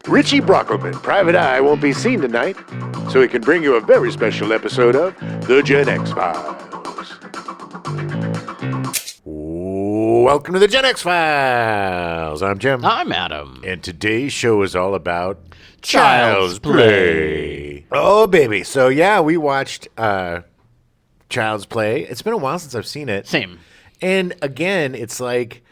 Richie Brockelman, Private Eye, won't be seen tonight, so he can bring you a very special episode of The Gen X Files. Welcome to The Gen X Files. I'm Jim. I'm Adam. And today's show is all about Child's Play. Oh, baby. So, yeah, we watched Child's Play. It's been a while since I've seen it. Same. And, again, it's like,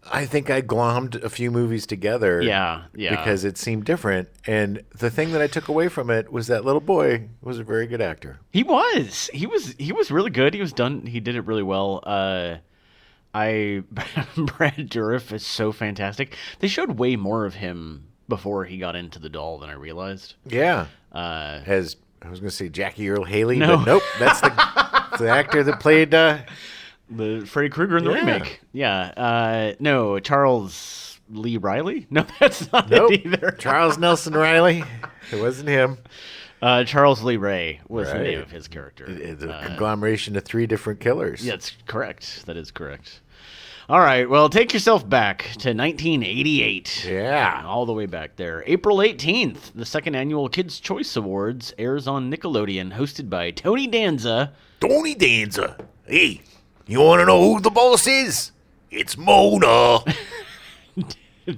I think I glommed a few movies together. Yeah. Because it seemed different. And the thing that I took away from it was that little boy was a very good actor. He was really good. He did it really well. Brad Dourif is so fantastic. They showed way more of him before he got into the doll than I realized. Yeah. As I was going to say Jackie Earle Haley, no. but nope, that's the actor that played the Freddy Krueger in the remake. Yeah. No, Charles Lee Riley? No, that's not it either. Charles Nelson Riley. It wasn't him. Charles Lee Ray was the name of his character. It's a conglomeration of three different killers. Yeah, that's correct. That is correct. All right, well, take yourself back to 1988. Yeah. All the way back there. April 18th, the second annual Kids' Choice Awards airs on Nickelodeon, hosted by Tony Danza. Tony Danza. Hey, you want to know who the boss is? It's Mona.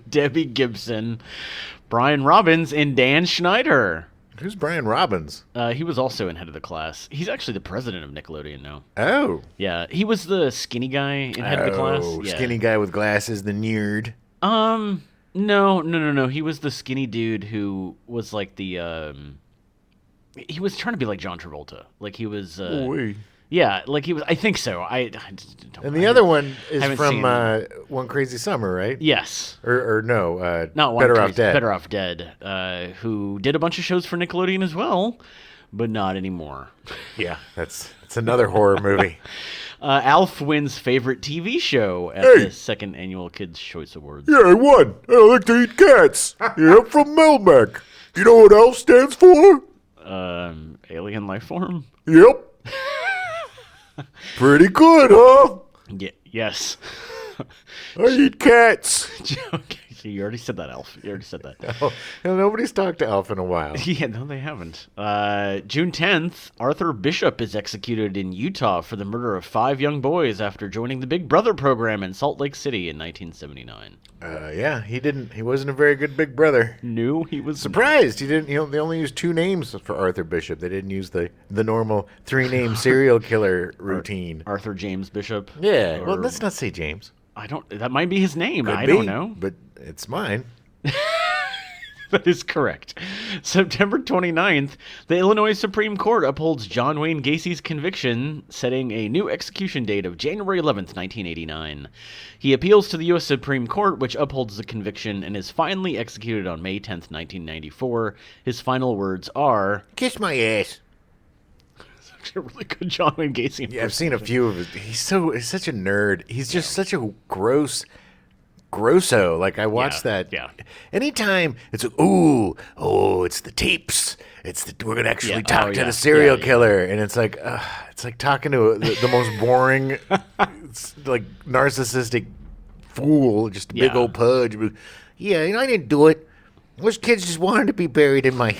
Debbie Gibson, Brian Robbins, and Dan Schneider. Who's Brian Robbins? He was also in Head of the Class. He's actually the president of Nickelodeon now. Oh. Yeah, he was the skinny guy in Head of the Class. Yeah. Skinny guy with glasses, the nerd. No. He was the skinny dude who was like the, he was trying to be like John Travolta. Like he was, yeah, like he was, I think so. And the other one is from One Crazy Summer, right? Yes. Or no, not One Better Crazy, Off Dead. Better Off Dead, who did a bunch of shows for Nickelodeon as well, but not anymore. Yeah, it's another horror movie. Alf wins favorite TV show at the second annual Kids' Choice Awards. Yeah, I won. I like to eat cats. Yeah, I'm from Melmac. You know what Alf stands for? Alien life form? Yep. Pretty good, huh? Yes. I eat cats. Okay, you already said that, Alf. You already said that. Oh, nobody's talked to Alf in a while. Yeah, no, they haven't. June 10th, Arthur Bishop is executed in Utah for the murder of 5 young boys after joining the Big Brother program in Salt Lake City in 1979. Yeah, he wasn't a very good Big Brother. No, he was surprised. He didn't. They only used 2 names for Arthur Bishop. They didn't use the normal 3-name serial killer routine. Arthur James Bishop. Yeah. Well, let's not say James. That might be his name. I don't know. But it's mine. That is correct. September 29th, the Illinois Supreme Court upholds John Wayne Gacy's conviction, setting a new execution date of January 11th, 1989. He appeals to the U.S. Supreme Court, which upholds the conviction, and is finally executed on May 10th, 1994. His final words are, "Kiss my ass." It's actually a really good John Wayne Gacy. Yeah, I've seen a few of his. He's such a nerd. He's just such a grosso. Like I watched that. Yeah. Anytime it's it's the tapes. We're gonna actually talk to the serial killer, and it's like talking to the most boring, like narcissistic fool, just a big old pudge. Yeah, I didn't do it. Those kids just wanted to be buried in my.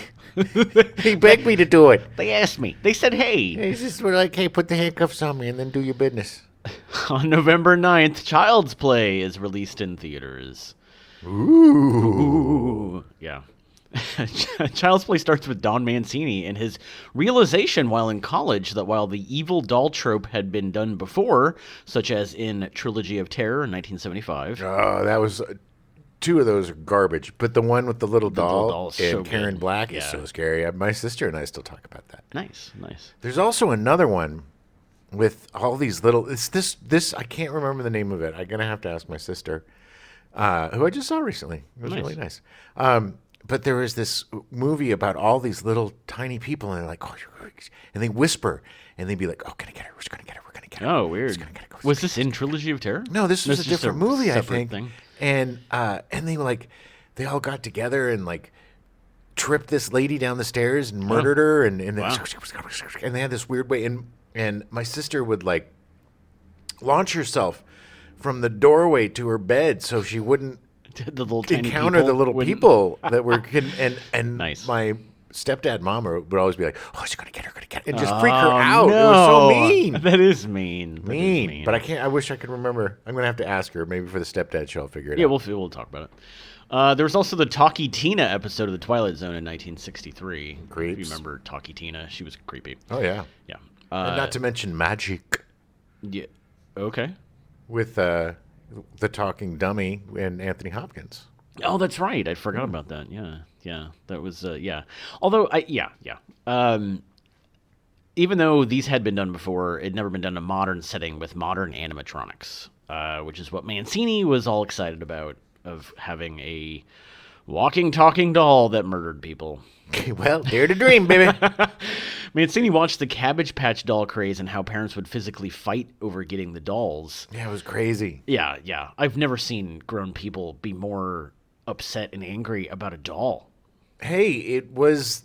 He begged me to do it. They asked me. They said, "Hey." They just were like, "Hey, put the handcuffs on me and then do your business." On November 9th, Child's Play is released in theaters. Ooh. Yeah. Child's Play starts with Don Mancini and his realization while in college that while the evil doll trope had been done before, such as in Trilogy of Terror in 1975. Oh, that was... 2 of those are garbage, but the one with the little doll and so Karen good. Black is so scary. My sister and I still talk about that. Nice. There's also another one with all these little. It's this. I can't remember the name of it. I'm gonna have to ask my sister, who I just saw recently. It was really nice. But there was this movie about all these little tiny people, and they're like, and they whisper, and they'd be like, "Oh, gonna get her. We're gonna get her. We're gonna get her." Oh, weird. Was this in Trilogy of Terror? No, this was a different movie, I think. Thing. And they all got together and tripped this lady down the stairs and murdered her, and they had this weird way. And my sister would launch herself from the doorway to her bed so she wouldn't The little tiny encounter people the little people that were and Nice. my stepdad mom would always be like, "Oh, she's gonna get her, and just freak her out." No. It was so mean. That is mean. Mean. But I can't. I wish I could remember. I'm gonna have to ask her. Maybe for the stepdad show, I'll figure it out. Yeah, we'll talk about it. There was also the Talkie Tina episode of The Twilight Zone in 1963. Creeps. If you remember Talkie Tina, she was creepy. Oh yeah. Yeah. And not to mention Magic. Yeah. Okay. With the talking dummy and Anthony Hopkins. Oh, that's right. I forgot about that. Yeah. That was yeah. Although even though these had been done before, it'd never been done in a modern setting with modern animatronics, which is what Mancini was all excited about, of having a walking, talking doll that murdered people. Well, dare to dream, baby. Mancini watched the Cabbage Patch doll craze and how parents would physically fight over getting the dolls. Yeah, it was crazy. Yeah. I've never seen grown people be more upset and angry about a doll. Hey, it was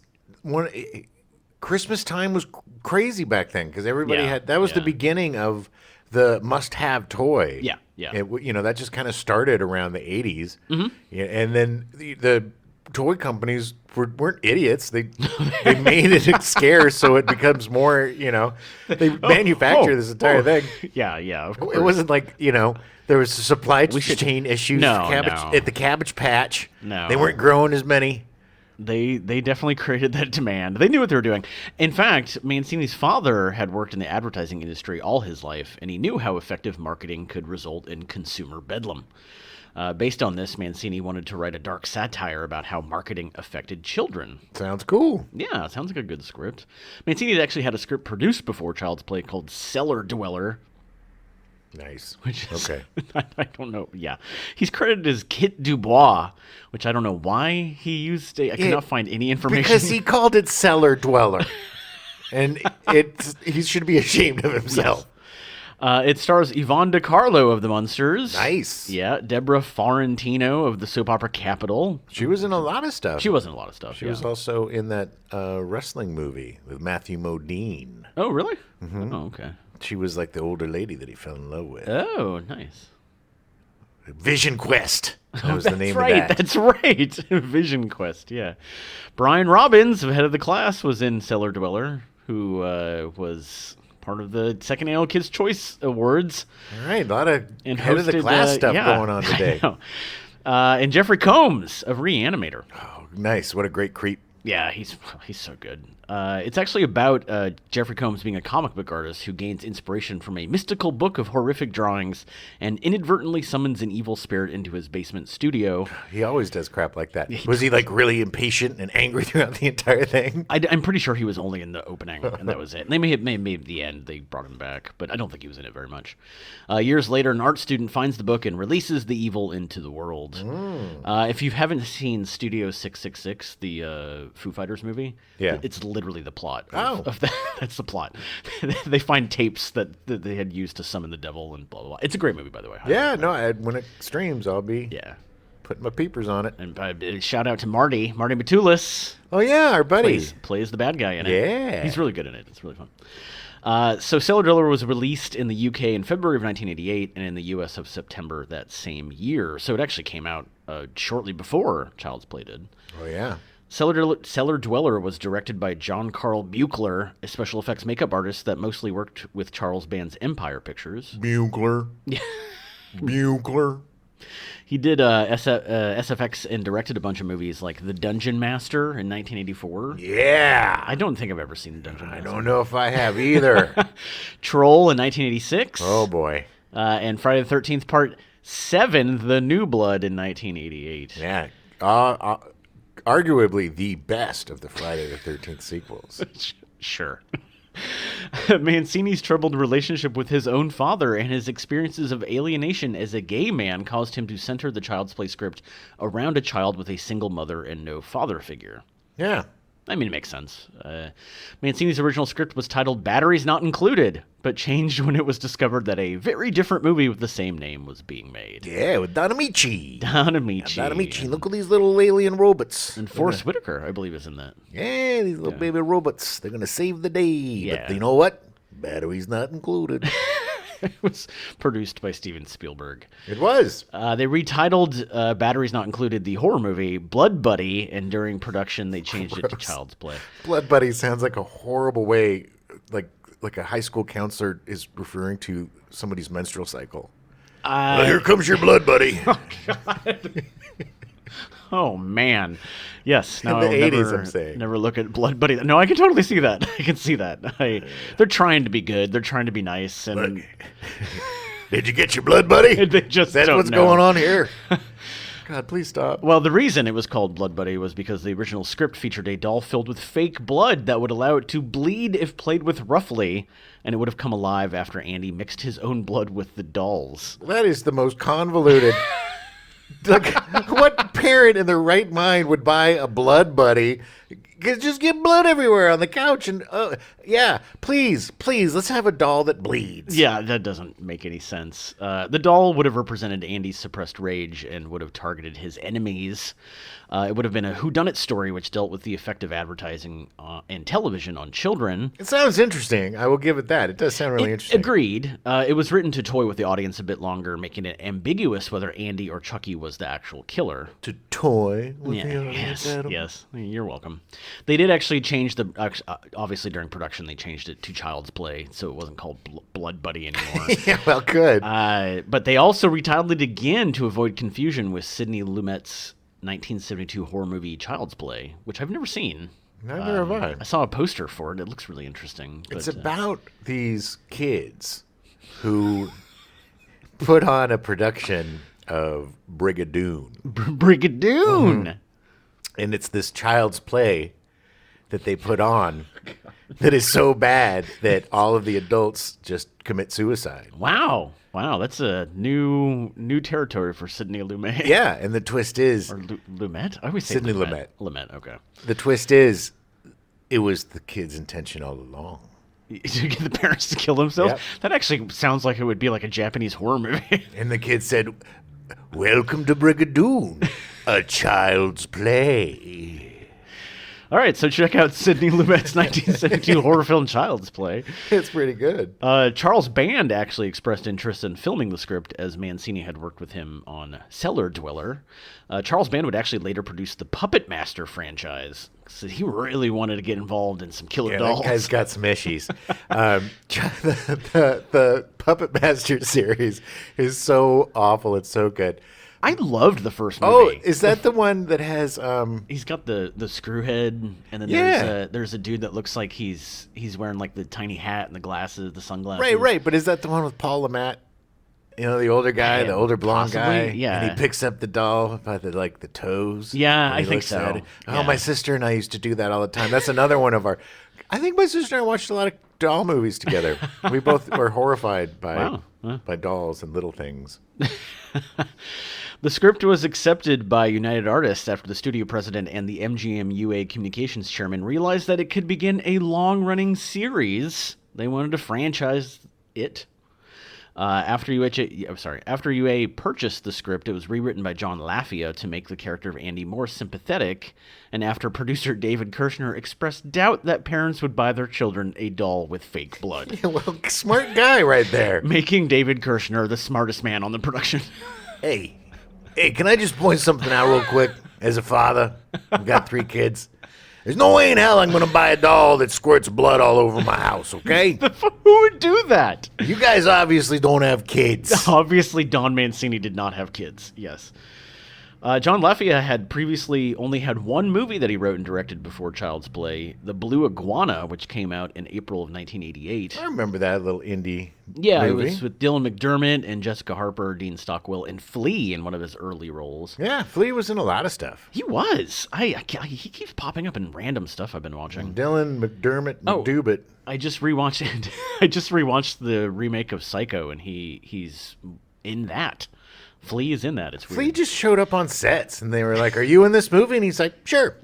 Christmas time was crazy back then because everybody had. That was the beginning of the must-have toy. Yeah. That just kind of started around the 80s. Mm-hmm. Yeah, and then the toy companies weren't idiots. They made it scarce so it becomes more, they manufacture this entire thing. Yeah, of course. It wasn't like, there was supply chain issues at the Cabbage Patch. No. They weren't growing as many. They definitely created that demand. They knew what they were doing. In fact, Mancini's father had worked in the advertising industry all his life, and he knew how effective marketing could result in consumer bedlam. Based on this, Mancini wanted to write a dark satire about how marketing affected children. Sounds cool. Yeah, sounds like a good script. Mancini had actually had a script produced before Child's Play called Cellar Dweller. Nice. Which is, okay. I don't know. Yeah. He's credited as Kit Dubois, which I don't know why he used. I cannot find any information. Because he called it Cellar Dweller. And he should be ashamed of himself. Yes. It stars Yvonne DiCarlo of The Munsters. Nice. Yeah. Deborah Farentino of the soap opera Capital. She was in a lot of stuff. She was in a lot of stuff. She was also in that wrestling movie with Matthew Modine. Oh, really? Mm-hmm. Oh, okay. She was like the older lady that he fell in love with. Oh, nice. Vision Quest. That was the name right, of that. That's right. Vision Quest, yeah. Brian Robbins, Head of the Class, was in Cellar Dweller, who was part of the second annual Kids' Choice Awards. All right, a lot of Head of the Class stuff going on today. And Jeffrey Combs of Reanimator. Oh, nice. What a great creep. Yeah, he's so good. It's actually about Jeffrey Combs being a comic book artist who gains inspiration from a mystical book of horrific drawings and inadvertently summons an evil spirit into his basement studio. He always does crap like that. Was he like really impatient and angry throughout the entire thing? I'm pretty sure he was only in the opening, and that was it. And they maybe at the end they brought him back, but I don't think he was in it very much. Years later, an art student finds the book and releases the evil into the world. If you haven't seen Studio 666, the Foo Fighters movie, it's literally the plot of that. That's the plot. They find tapes that they had used to summon the devil and blah, blah, blah. It's a great movie, by the way. When it streams, I'll be putting my peepers on it. And shout out to Marty Matulis. Oh, yeah, our buddy. Plays the bad guy in it. Yeah. He's really good in it. It's really fun. So Cellar Dweller was released in the UK in February of 1988 and in the US of September that same year. So it actually came out shortly before Child's Play did. Oh, yeah. Cellar Dweller was directed by John Carl Buechler, a special effects makeup artist that mostly worked with Charles Band's Empire Pictures. Buechler. Buechler. He did SFX and directed a bunch of movies like The Dungeon Master in 1984. Yeah. I don't think I've ever seen The Dungeon Master. I don't know if I have either. Troll in 1986. Oh, boy. And Friday the 13th Part 7, The New Blood in 1988. Yeah. Arguably the best of the Friday the 13th sequels. Sure. Mancini's troubled relationship with his own father and his experiences of alienation as a gay man caused him to center the Child's Play script around a child with a single mother and no father figure. Yeah. I mean, it makes sense. Mancini's original script was titled Batteries Not Included, but changed when it was discovered that a very different movie with the same name was being made. Yeah, with Don Amici. Don Amici. Look at these little alien robots. And Forrest Whitaker, I believe, is in that. Yeah, these little baby robots. They're going to save the day. Yeah. But you know what? Batteries not included. It was produced by Steven Spielberg. It was. They retitled Batteries Not Included, the horror movie, Blood Buddy, and during production they changed it to Child's Play. Blood Buddy sounds like a horrible way, like a high school counselor is referring to somebody's menstrual cycle. Well, here comes your blood buddy. Oh, God. Oh, man. Yes. Now In the I'll 80s, I'm saying. never look at Blood Buddy. No, I can totally see that. I can see that. They're trying to be good. They're trying to be nice. And Look, did you get your blood buddy? They just That's don't what's know. going on here. God, please stop. Well, the reason it was called Blood Buddy was because the original script featured a doll filled with fake blood that would allow it to bleed if played with roughly, and it would have come alive after Andy mixed his own blood with the doll's. That is the most convoluted. Like, what parent in their right mind would buy a blood buddy? Just get blood everywhere on the couch and yeah, please, let's have a doll that bleeds. Yeah, that doesn't make any sense. The doll would have represented Andy's suppressed rage and would have targeted his enemies. It would have been a whodunit story which dealt with the effect of advertising and television on children. It sounds interesting. I will give it that. It does sound really interesting. Agreed. It was written to toy with the audience a bit longer, making it ambiguous whether Andy or Chucky was the actual killer. To toy with the audience, Yes, Adam. yes. You're welcome. They did actually change obviously during production they changed it to Child's Play, so it wasn't called Blood Buddy anymore. Yeah, well, good. But they also retitled it again to avoid confusion with Sidney Lumet's 1972 horror movie Child's Play, which I've never seen. Neither have I. I saw a poster for it. It looks really interesting. It's but, about these kids who put on a production of Brigadoon. Brigadoon! And it's this Child's Play that they put on that is so bad that all of the adults just commit suicide. Wow, that's a new territory for Sidney Lumet. Yeah, and the twist is... Or Lumet? I always say Sidney Lumet. Lumet. Lumet, okay. The twist is it was the kid's intention all along. To get the parents to kill themselves? Yep. That actually sounds like it would be like a Japanese horror movie. And the kid said, "Welcome to Brigadoon, a child's play." All right, so check out Sidney Lumet's 1972 horror film Child's Play. It's pretty good. Charles Band actually expressed interest in filming the script as Mancini had worked with him on Cellar Dweller. Charles Band would actually later produce the Puppet Master franchise. So he really wanted to get involved in some killer dolls. That guy's got some issues. The Puppet Master series is so awful. It's so good. I loved the first movie. Oh, is that the one that has... He's got the screw head, and then there's a dude that looks like he's wearing like the tiny hat and the glasses, the sunglasses. Right. But is that the one with Paul Lumet? You know, the older guy, the older blonde possibly, guy? yeah. And he picks up the doll by the toes. Yeah, and he I think looks so. at it. Oh, Yeah. my sister and I used to do that all the time. That's another one of our... I think my sister and I watched a lot of doll movies together. We both were horrified by dolls and little things. The script was accepted by United Artists after the studio president and the MGM UA communications chairman realized that it could begin a long-running series. They wanted to franchise it. After UA purchased the script, it was rewritten by John Lafia to make the character of Andy more sympathetic, and after producer David Kirshner expressed doubt that parents would buy their children a doll with fake blood. Yeah, well, smart guy right there. Making David Kirshner the smartest man on the production. Hey, can I just point something out real quick? As a father, I've got 3 kids. There's no way in hell I'm going to buy a doll that squirts blood all over my house, okay? Who would do that? You guys obviously don't have kids. Obviously, Don Mancini did not have kids, yes. John Lafia had previously only had one movie that he wrote and directed before Child's Play, The Blue Iguana, which came out in April of 1988. I remember that little indie Yeah, movie. It was with Dylan McDermott and Jessica Harper, Dean Stockwell, and Flea in one of his early roles. Yeah, Flea was in a lot of stuff. He was. He keeps popping up in random stuff I've been watching. Dylan McDermott McDoobit. I just rewatched it. I just rewatched the remake of Psycho, and he's in that. Flea is in that. It's weird. Flea just showed up on sets, and they were like, "Are you in this movie?" And he's like, "Sure."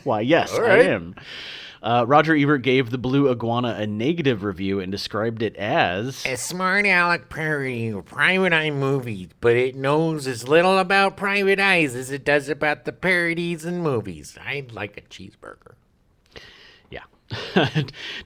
Why, yes, All right. I am. Roger Ebert gave The Blue Iguana a negative review and described it as a smart aleck parody of Private Eye movies, but it knows as little about Private Eyes as it does about the parodies in movies. I'd like a cheeseburger. Yeah.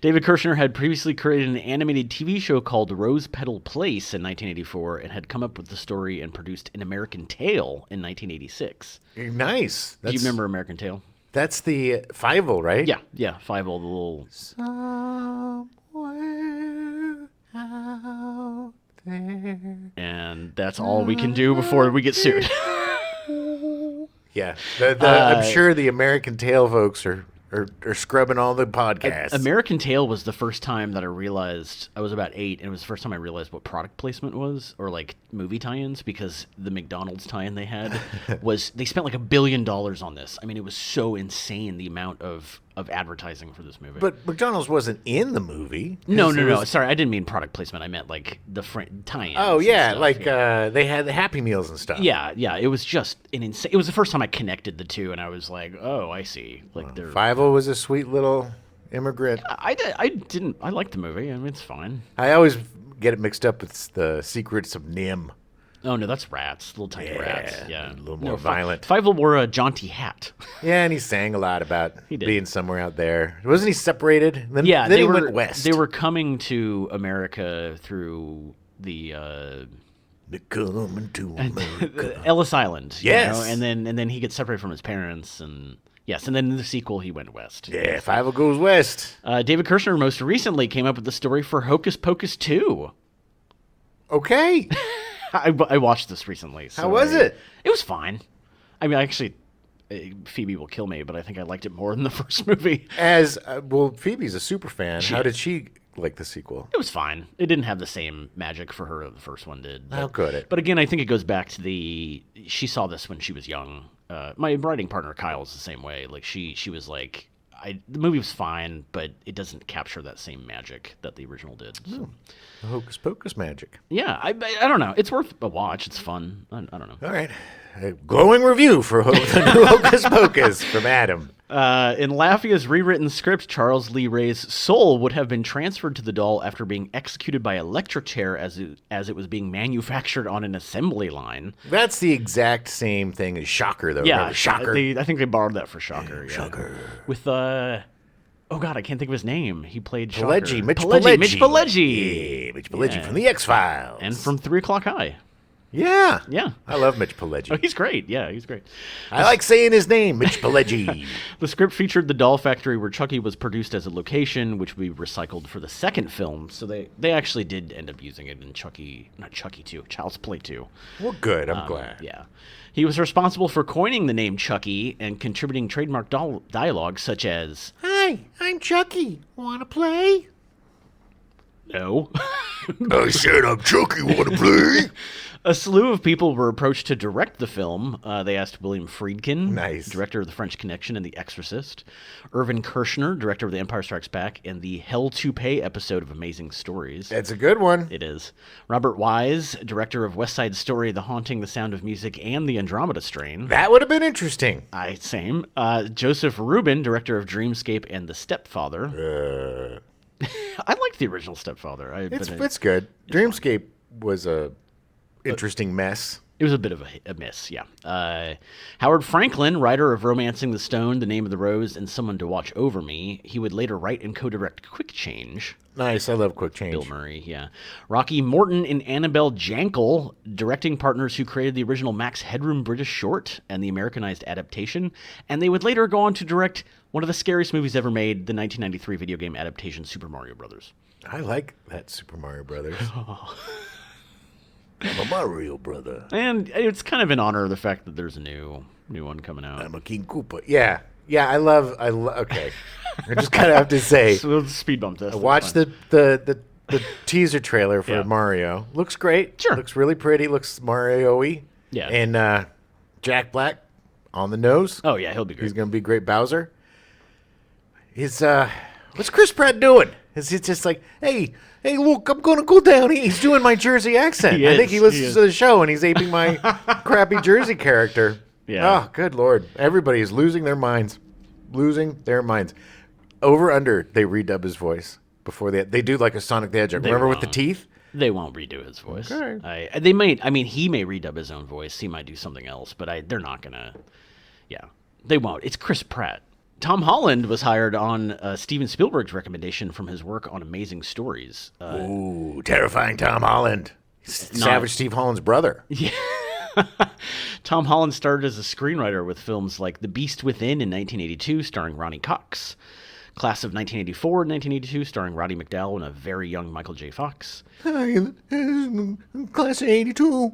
David Kirshner had previously created an animated TV show called Rose Petal Place in 1984 and had come up with the story and produced An American Tail in 1986. Nice. Do you remember American Tail? That's the Fievel, right? Yeah, Fievel, the little... Somewhere out there. And that's all we can do before we get sued. Yeah. I'm sure the American Tail folks are scrubbing all the podcasts. American Tail was the first time that I realized, I was about 8, and it was the first time I realized what product placement was, or like movie tie-ins, because the McDonald's tie-in they had was, they spent like $1 billion on this. I mean, it was so insane, the amount of advertising for this movie. But McDonald's wasn't in the movie. No. Sorry, I didn't mean product placement. I meant like the tie-ins. Oh, yeah, they had the Happy Meals and stuff. Yeah, it was just an insane. It was the first time I connected the two, and I was like, oh, I see. Like they're... Fievel was a sweet little immigrant. I liked the movie. I mean, it's fine. I always get it mixed up with the Secrets of Nim. Oh, no, that's rats. Little tiny rats. Yeah. A little more violent. Fievel wore a jaunty hat. Yeah, and he sang a lot about being somewhere out there. Wasn't he separated? Then he went west. They were coming to America through the... They're coming to America. Ellis Island. Yes. You know? And then he gets separated from his parents, and... Yes, and then in the sequel, he went west. Yeah, Fievel goes west. David Kirshner most recently came up with the story for Hocus Pocus 2. Okay. I watched this recently. So how was it? It was fine. I mean, actually, Phoebe will kill me, but I think I liked it more than the first movie. Phoebe's a super fan. How did she like the sequel? It was fine. It didn't have the same magic for her that the first one did. How could it? But again, I think it goes back to she saw this when she was young. My writing partner, Kyle, is the same way. Like, she was like... the movie was fine, but it doesn't capture that same magic that the original did. So. The Hocus Pocus magic. Yeah, I don't know. It's worth a watch. It's fun. I don't know. All right. A glowing review for the new Hocus Pocus from Adam. In Lafayette's rewritten script, Charles Lee Ray's soul would have been transferred to the doll after being executed by electric chair as it was being manufactured on an assembly line. That's the exact same thing as Shocker, though. Yeah, remember? Shocker. I think they borrowed that for Shocker. Yeah. Shocker. With oh god, I can't think of his name. He played Shocker. Mitch Pileggi. Mitch Pileggi. Yeah, Mitch Pileggi from the X-Files. And from 3 O'Clock High. Yeah. Yeah. I love Mitch Pileggi. Oh, he's great. Yeah, he's great. I like saying his name, Mitch Pileggi. The script featured the doll factory where Chucky was produced as a location, which we recycled for the second film. So they actually did end up using it in not Chucky 2, Child's Play 2. Well, good. I'm glad. Yeah. He was responsible for coining the name Chucky and contributing trademark dialogue such as, "Hi, I'm Chucky. Want to play?" No. I said I'm Chucky. Want to play? A slew of people were approached to direct the film. They asked William Friedkin, director of The French Connection and The Exorcist, Irvin Kershner, director of The Empire Strikes Back and the Hell to Pay episode of Amazing Stories. That's a good one. It is. Robert Wise, director of West Side Story, The Haunting, The Sound of Music, and The Andromeda Strain. That would have been interesting. Same. Joseph Rubin, director of Dreamscape and The Stepfather. I like the original Stepfather. It's good. Dreamscape was a interesting mess. It was a bit of a miss, yeah. Howard Franklin, writer of Romancing the Stone, The Name of the Rose, and Someone to Watch Over Me. He would later write and co-direct Quick Change. Nice, I love Quick Change. Bill Murray, yeah. Rocky Morton and Annabelle Jankel, directing partners who created the original Max Headroom British short and the Americanized adaptation. And they would later go on to direct one of the scariest movies ever made, the 1993 video game adaptation Super Mario Brothers. I like that Super Mario Brothers. I'm a Mario brother. And it's kind of in honor of the fact that there's a new one coming out. I'm a King Koopa. Yeah. Yeah, I love okay. I just kind of have to say. So we'll speed bump this. I watched the teaser trailer for Mario. Looks great. Sure. Looks really pretty. Looks Mario-y. Yeah. And Jack Black on the nose. Oh, yeah, he'll be great. He's going to be great Bowser. What's Chris Pratt doing? Is he just like, hey, look, I'm going to go down. He's doing my Jersey accent. I think he listens to the show, and he's aping my crappy Jersey character. Yeah. Oh, good Lord. Everybody is losing their minds. Losing their minds. Over under, they redub his voice before they do like a Sonic the Hedgehog. Remember with the teeth? They won't redo his voice. Okay. They might. I mean, he may redub his own voice. He might do something else, but they're not going to. Yeah. They won't. It's Chris Pratt. Tom Holland was hired on Steven Spielberg's recommendation from his work on Amazing Stories. Ooh, terrifying Tom Holland. Savage Steve Holland's brother. Yeah. Tom Holland started as a screenwriter with films like The Beast Within in 1982, starring Ronnie Cox. Class of 1984 and 1982, starring Roddy McDowall and a very young Michael J. Fox. Class of 82.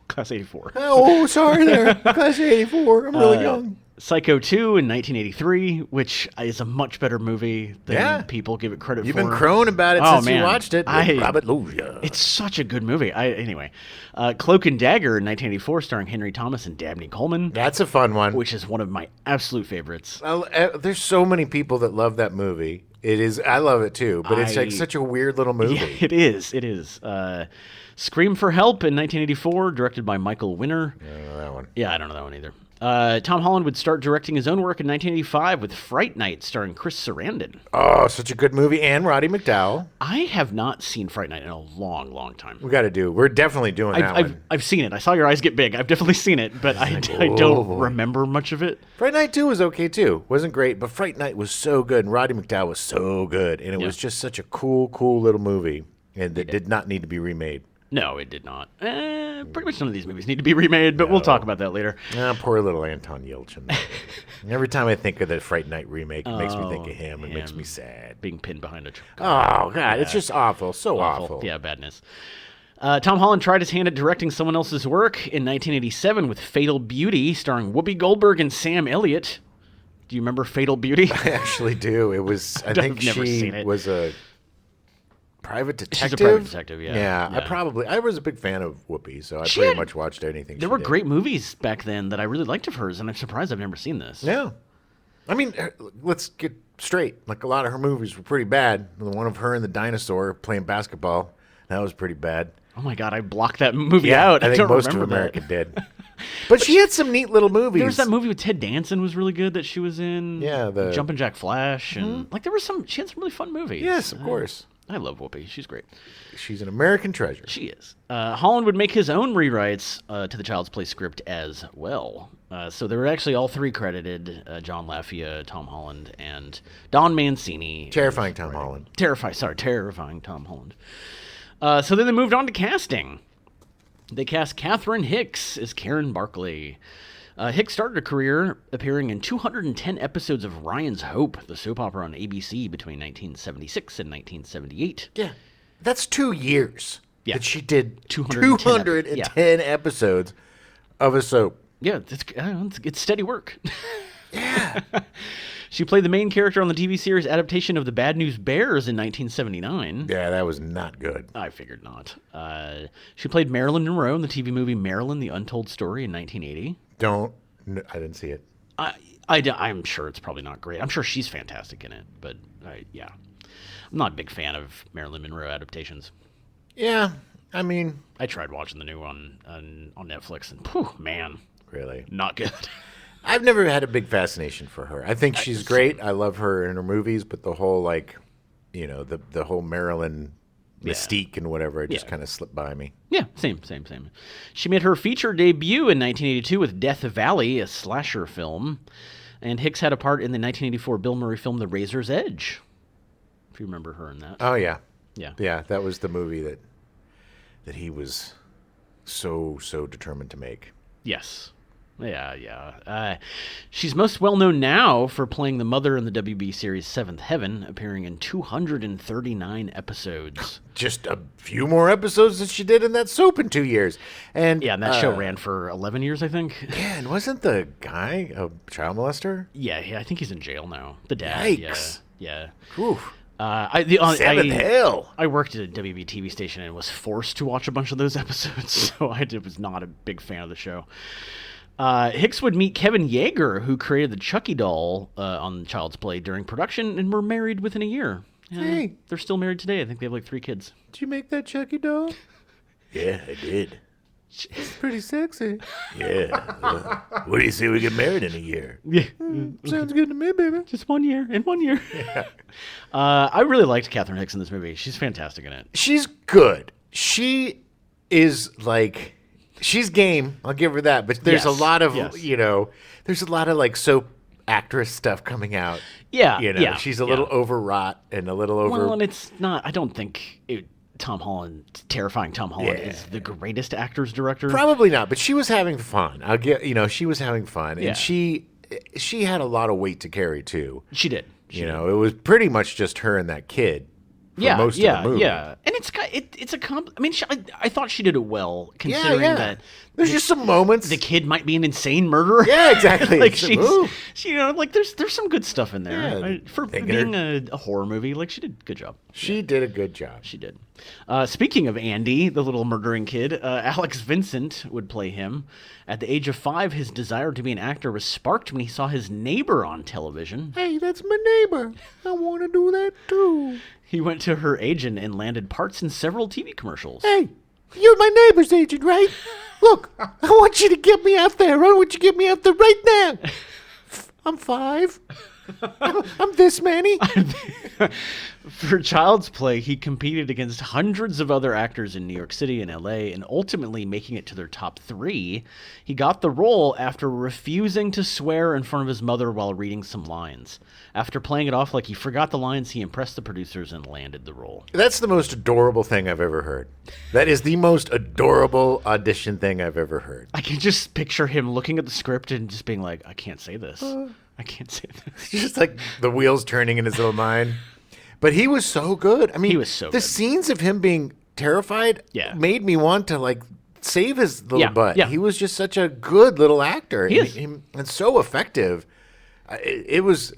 Class 84. Oh, sorry there. Class of 84. I'm really young. Psycho 2 in 1983, which is a much better movie than people give it credit for. You've been crowing about it since you watched it. Robert Loggia. It's such a good movie. Anyway, Cloak and Dagger in 1984, starring Henry Thomas and Dabney Coleman. That's a fun one. Which is one of my absolute favorites. There's so many people that love that movie. It is. I love it too, but it's like such a weird little movie. Yeah, it is. It is. Scream for Help in 1984, directed by Michael Winner. I don't know that one. Yeah, I don't know that one either. Tom Holland would start directing his own work in 1985 with Fright Night, starring Chris Sarandon. Oh, such a good movie, and Roddy McDowall. I have not seen Fright Night in a long, long time. We're definitely doing that one. I've seen it. I saw your eyes get big. I've definitely seen it, but I don't remember much of it. Fright Night 2 was okay, too. Wasn't great, but Fright Night was so good, and Roddy McDowall was so good, and it was just such a cool little movie, and that did not need to be remade. No, it did not. Pretty much none of these movies need to be remade, but we'll talk about that later. Poor little Anton Yelchin. Every time I think of the Fright Night remake, it makes me think of him and makes me sad. Being pinned behind a truck. Oh, God, it's just awful. So awful. Yeah, badness. Tom Holland tried his hand at directing someone else's work in 1987 with Fatal Beauty, starring Whoopi Goldberg and Sam Elliott. Do you remember Fatal Beauty? I actually do. It was, I think she was a private detective. She's a private detective, yeah. Yeah. I was a big fan of Whoopi, so I pretty much watched anything she did. There were great movies back then that I really liked of hers, and I'm surprised I've never seen this. Yeah. I mean, let's get straight. Like, a lot of her movies were pretty bad. The one of her and the dinosaur playing basketball, that was pretty bad. Oh, my God, I blocked that movie out. I think most of America did. But she had some neat little movies. There was that movie with Ted Danson was really good that she was in. Yeah, the Jumpin' Jack Flash. And, she had some really fun movies. Yes, of course. I love Whoopi. She's great. She's an American treasure. She is. Holland would make his own rewrites to the Child's Play script as well. So there were actually all three credited, John Lafia, Tom Holland, and Don Mancini. Terrifying Tom Holland. Terrifying Tom Holland. So then they moved on to casting. They cast Catherine Hicks as Karen Barkley. Hicks started a career appearing in 210 episodes of Ryan's Hope, the soap opera on ABC between 1976 and 1978. Yeah. That's 2 years that she did 210 episodes of a soap. Yeah, it's steady work. Yeah. She played the main character on the TV series adaptation of The Bad News Bears in 1979. Yeah, that was not good. I figured not. She played Marilyn Monroe in the TV movie Marilyn, The Untold Story in 1980. I didn't see it. I'm sure it's probably not great. I'm sure she's fantastic in it, but yeah. I'm not a big fan of Marilyn Monroe adaptations. Yeah, I mean, I tried watching the new one on Netflix, and whew, man. Really? Not good. I've never had a big fascination for her. I think she's great. I love her in her movies, but the whole, the whole Marilyn mystique and whatever, it just kind of slipped by me. Yeah, same. She made her feature debut in 1982 with Death Valley, a slasher film, and Hicks had a part in the 1984 Bill Murray film The Razor's Edge, if you remember her in that. Oh, yeah. Yeah. Yeah, that was the movie that he was so determined to make. Yes. Yeah. She's most well known now for playing the mother in the WB series Seventh Heaven, appearing in 239 episodes. Just a few more episodes than she did in that soap in 2 years. And that show ran for 11 years, I think. Yeah, and wasn't the guy a child molester? Yeah, I think he's in jail now. The dad. Yikes. Yeah. Oof. Seventh Hell. I worked at a WB TV station and was forced to watch a bunch of those episodes, so I was not a big fan of the show. Hicks would meet Kevin Yeager, who created the Chucky doll on Child's Play during production, and were married within a year. Hey. They're still married today. I think they have 3 kids. Did you make that Chucky doll? Yeah, I did. It's pretty sexy. Yeah. What do you say we get married in a year? Yeah. Sounds good to me, baby. Just 1 year. In 1 year. Yeah. I really liked Catherine Hicks in this movie. She's fantastic in it. She's good. She is she's game. I'll give her that. But there's a lot of, there's a lot of soap actress stuff coming out. Yeah, You know, yeah, she's a little overwrought and a little over. Well, and it's not. I don't think terrifying Tom Holland is the greatest actor's director. Probably not, but she was having fun. She was having fun, and she had a lot of weight to carry too. She did. It was pretty much just her and that kid. Most of the movie. Yeah, and it's I mean, I thought she did it well, considering that there's just some moments. The kid might be an insane murderer. Yeah, exactly. Like there's some good stuff in there. Yeah, for being a horror movie. Like she did a good job. She did a good job. She did. Speaking of Andy, the little murdering kid, Alex Vincent would play him. At the age of 5, his desire to be an actor was sparked when he saw his neighbor on television. Hey, that's my neighbor. I want to do that too. He went to her agent and landed parts in several TV commercials. Hey, you're my neighbor's agent, right? Look, I want you to get me out there. I want you to get me out there right now. I'm 5. I'm this many. For Child's Play, he competed against hundreds of other actors in New York City and LA, and ultimately making it to their top 3. He got the role after refusing to swear in front of his mother while reading some lines. After playing it off like he forgot the lines, he impressed the producers and landed the role. That's the most adorable thing I've ever heard. That is the most adorable audition thing I've ever heard. I can just picture him looking at the script and just being like, I can't say this. I can't say this. Just like the wheels turning in his little mind. But he was so good. I mean, he was so good. Scenes of him being terrified made me want to like save his little butt. Yeah. He was just such a good little actor and so effective. It was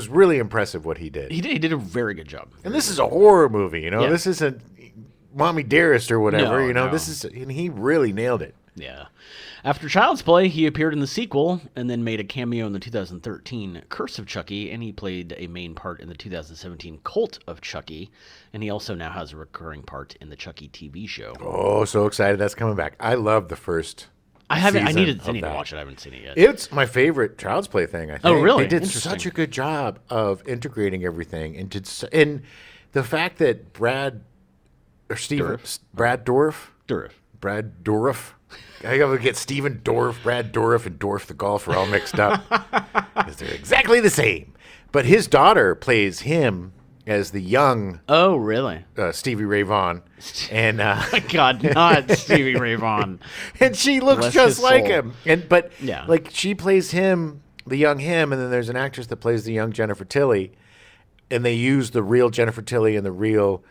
really impressive what he did. He did a very good job. And this is a horror movie, This isn't Mommy Dearest or whatever, No. This is, and he really nailed it. Yeah. After Child's Play, he appeared in the sequel and then made a cameo in the 2013 Curse of Chucky, and he played a main part in the 2017 Cult of Chucky, and he also now has a recurring part in the Chucky TV show. Oh, so excited that's coming back. I love the first I need to that. watch it. I haven't seen it yet. It's my favorite Child's Play thing, I think. Oh, really? They did such a good job of integrating everything and the fact that Brad Dourif. I gotta get Steven Dorff, Brad Dourif, and Dorff the golfer all mixed up because they're exactly the same. But his daughter plays him as the young. Oh, really? Stevie Ray Vaughan, and my God, not Stevie Ray Vaughan. And she looks Bless just his like soul. him. Like she plays him, the young him, and then there's an actress that plays the young Jennifer Tilly, and they use the real Jennifer Tilly and the real.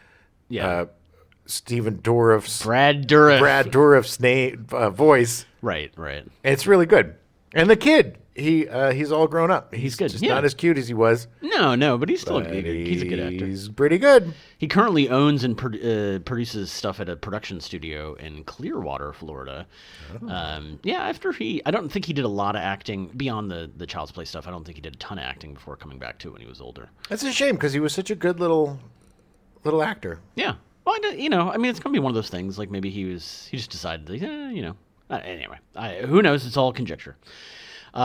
Stephen Dorff's Brad Dourif's name voice. Right. And it's really good. And the kid, he's all grown up. He's good. Just not as cute as he was. No, but he's still he's a good actor. He's pretty good. He currently owns and produces stuff at a production studio in Clearwater, Florida. Oh. I don't think he did a lot of acting beyond the Child's Play stuff. I don't think he did a ton of acting before coming back to it when he was older. That's a shame because he was such a good little actor. Yeah. Well, I mean, it's gonna be one of those things. Like maybe he just decided, Anyway, who knows? It's all conjecture.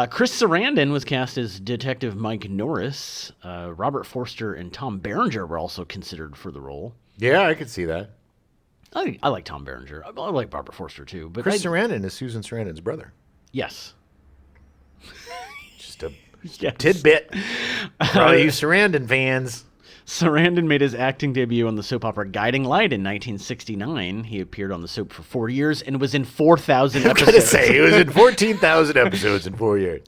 Chris Sarandon was cast as Detective Mike Norris. Robert Forster and Tom Berenger were also considered for the role. Yeah, I could see that. I like Tom Berenger. I like Robert Forster too. But Chris Sarandon is Susan Sarandon's brother. Yes. Just a tidbit for all you Sarandon fans. Sarandon made his acting debut on the soap opera Guiding Light in 1969. He appeared on the soap for 4 years and was in 4,000 episodes. I was going to say, he was in 14,000 episodes in 4 years.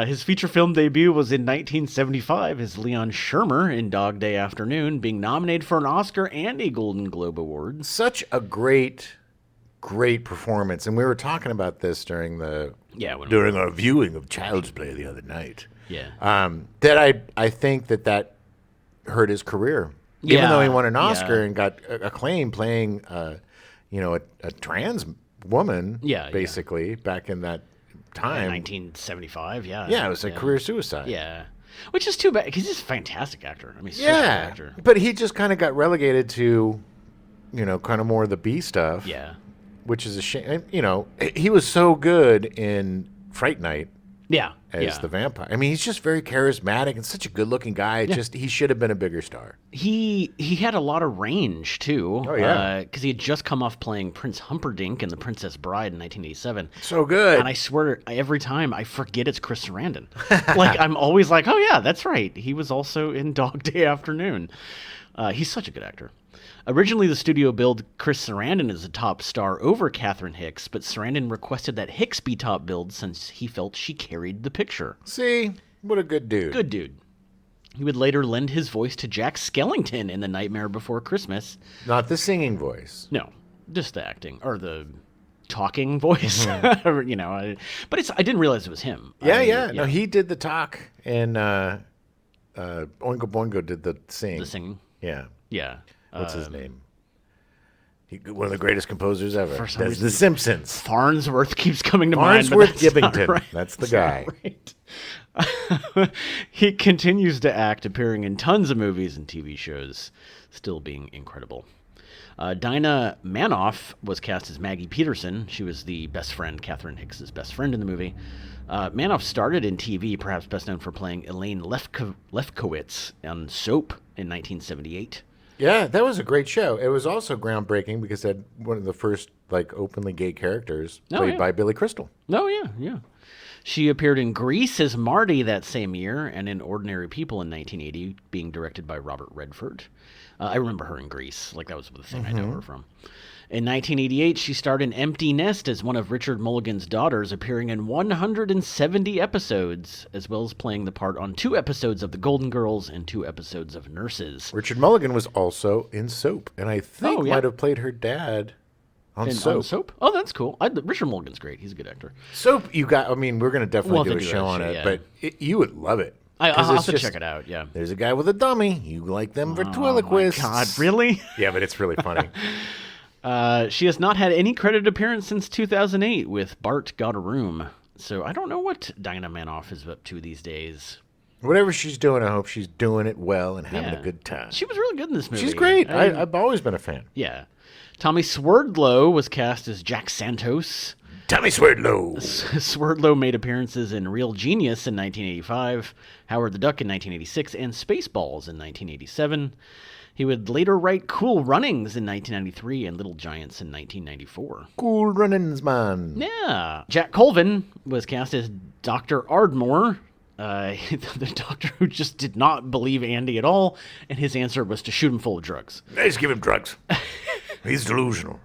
His feature film debut was in 1975 as Leon Shermer in Dog Day Afternoon, being nominated for an Oscar and a Golden Globe Award. Such a great performance. And we were talking about this during during our viewing of Child's Play the other night. Yeah. That I think that hurt his career, even though he won an Oscar and got acclaim playing, a trans woman, basically back in that time, 1975. Yeah, it was a career suicide. Yeah, which is too bad because he's a fantastic actor. I mean, such a good actor. But he just kind of got relegated to, kind of more of the B stuff. Yeah, which is a shame. He was so good in Fright Night. Yeah. as the vampire. I mean, he's just very charismatic and such a good-looking guy. Just he should have been a bigger star. He had a lot of range too. Oh yeah, because he had just come off playing Prince Humperdinck in The Princess Bride in 1987. So good. And I swear, every time I forget it's Chris Sarandon. Like I'm always like, oh yeah, that's right. He was also in Dog Day Afternoon. He's such a good actor. Originally, the studio billed Chris Sarandon as a top star over Catherine Hicks, but Sarandon requested that Hicks be top billed since he felt she carried the picture. See? What a good dude. Good dude. He would later lend his voice to Jack Skellington in The Nightmare Before Christmas. Not the singing voice. No, just the acting, or the talking voice. You know, but I didn't realize it was him. Yeah. No, he did the talk, and Oingo Boingo did the sing. The singing. Yeah. Yeah. What's his name? One of the greatest composers ever. For some That's reason, The Simpsons. Farnsworth keeps coming to mind. Farnsworth Gibbington. Right. That's the guy. Right. He continues to act, appearing in tons of movies and TV shows, still being incredible. Dinah Manoff was cast as Maggie Peterson. She was the best friend, Catherine Hicks' best friend in the movie. Manoff started in TV, perhaps best known for playing Elaine Lefkowitz on Soap in 1978. Yeah, that was a great show. It was also groundbreaking because it had one of the first openly gay characters played by Billy Crystal. Oh, yeah. She appeared in Grease as Marty that same year and in Ordinary People in 1980, being directed by Robert Redford. I remember her in Grease. Like, that was the thing I know her from. In 1988, she starred in Empty Nest as one of Richard Mulligan's daughters, appearing in 170 episodes, as well as playing the part on 2 episodes of The Golden Girls and 2 episodes of Nurses. Richard Mulligan was also in Soap, and I think might have played her dad on Soap. Oh, that's cool. Richard Mulligan's great. He's a good actor. Soap, we're going to definitely do a show on it, but you would love it. I'll have to check it out, yeah. There's a guy with a dummy. You like them ventriloquists. Oh, my God, really? Yeah, but it's really funny. She has not had any credited appearance since 2008 with Bart Got a Room. So I don't know what Dinah Manoff is up to these days. Whatever she's doing, I hope she's doing it well and having a good time. She was really good in this movie. She's great. I've always been a fan. Yeah. Tommy Swerdlow was cast as Jack Santos. Tommy Swerdlow. Swerdlow made appearances in Real Genius in 1985, Howard the Duck in 1986, and Spaceballs in 1987. He would later write Cool Runnings in 1993 and Little Giants in 1994. Cool Runnings, man. Yeah. Jack Colvin was cast as Dr. Ardmore, the doctor who just did not believe Andy at all, and his answer was to shoot him full of drugs. Let's give him drugs. He's delusional.